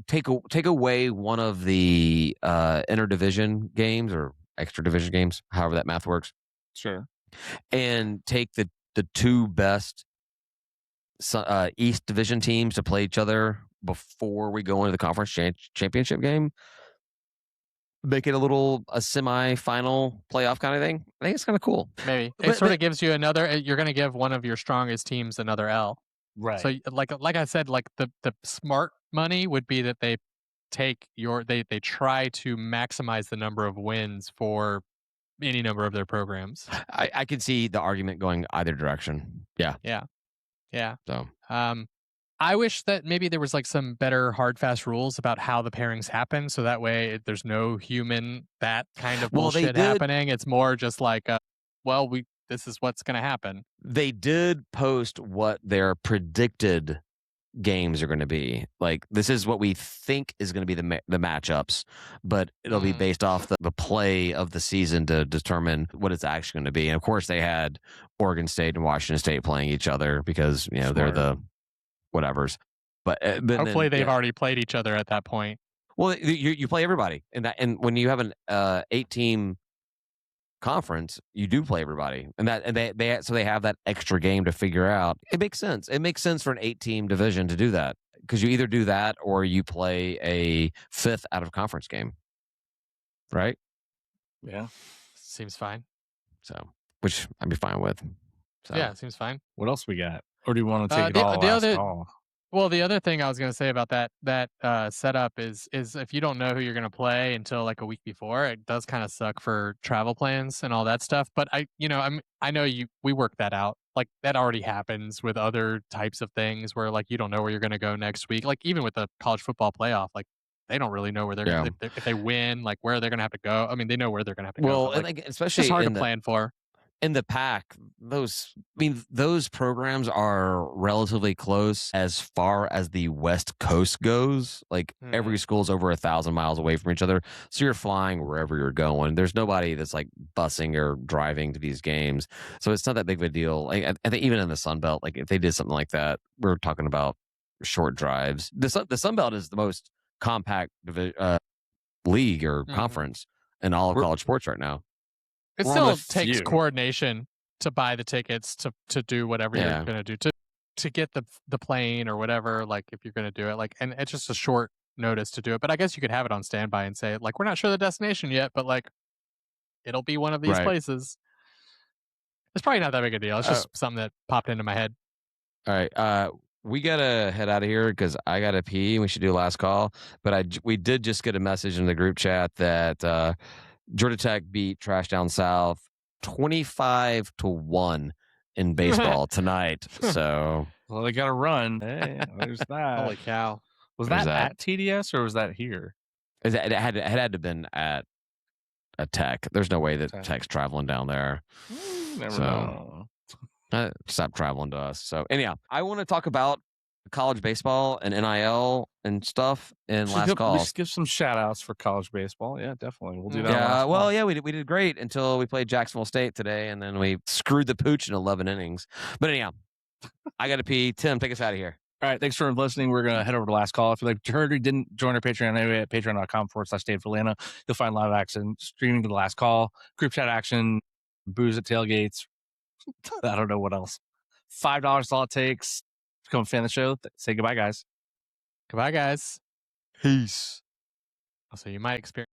take away one of the interdivision games or extra division games, however that math works. Sure. And take the 2 best East Division teams to play each other before we go into the conference championship game. Make it a semi-final playoff kind of thing. I think it's kind of cool. Maybe it sort of gives you another. You're going to give one of your strongest teams another L. Right. So like I said, like the smart money would be that they take they try to maximize the number of wins for any number of their programs. I could see the argument going either direction. Yeah. So I wish that maybe there was like some better hard fast rules about how the pairings happen, so that way there's no human that kind of bullshit happening. It's more just like, this is what's going to happen. They did post what their predicted games are going to be. Like, this is what we think is going to be the matchups, but it'll be based off the play of the season to determine what it's actually going to be. And of course, they had Oregon State and Washington State playing each other because they're the whatevers. But hopefully they've already played each other at that point. Well, you play everybody, and when you have an 8-team conference, you do play everybody, and they have that extra game to figure out. It makes sense. It makes sense for an 8-team division to do that, because you either do that or you play a 5th out of conference game, right? Yeah, seems fine. So, which I'd be fine with. So. Yeah, it seems fine. What else we got? Or do you want to take it all? Well, the other thing I was going to say about that setup is if you don't know who you're going to play until like a week before, it does kind of suck for travel plans and all that stuff. But I know we work that out. Like, that already happens with other types of things where like you don't know where you're going to go next week. Like, even with the college football playoff, like they don't really know where they're going to, if they win, like where they're going to have to go. I mean, they know where they're going to have to go. Well, Like, and especially it's hard to plan for. In the Pac, those programs are relatively close as far as the West Coast goes. Like, every school's over 1,000 miles away from each other, so you're flying wherever you're going. There's nobody that's like busing or driving to these games, so it's not that big of a deal. Like, I think even in the Sun Belt, like if they did something like that, we're talking about short drives. The Sun Belt is the most compact league or conference in all of college sports right now. It still takes coordination to buy the tickets, to do whatever you're going to do, to get the plane or whatever, like if you're going to do it. Like, and it's just a short notice to do it. But I guess you could have it on standby and say, like, we're not sure the destination yet, but like it'll be one of these places. It's probably not that big a deal. It's just something that popped into my head. All right. We gotta head out of here because I gotta pee. We should do last call. But we did just get a message in the group chat that Georgia Tech beat Trash Down South 25-1 in baseball tonight. So Well, they got to run. Hey, there's that. Holy cow! Was there's that that. at TDS or was that here? It had to have been at a Tech. There's no way that Tech. Tech's traveling down there. You never So- know. Stop traveling to us. So anyhow, I want to talk about college baseball and NIL and stuff in last call. Let's give some shout outs for college baseball. Yeah, definitely. We'll do that. Yeah, last well, call. yeah, we did great until we played Jacksonville State today, and then we screwed the pooch in 11 innings. But anyhow, I got to pee. Tim, take us out of here. All right, thanks for listening. We're going to head over to last call. If you heard or didn't join our Patreon anyway at patreon.com/Dave4Lana, you'll find live action streaming to the last call, group chat action, booze at tailgates. I don't know what else. $5 is all it takes. Come fan the show. Say goodbye, guys. Goodbye, guys. Peace. So you might experience.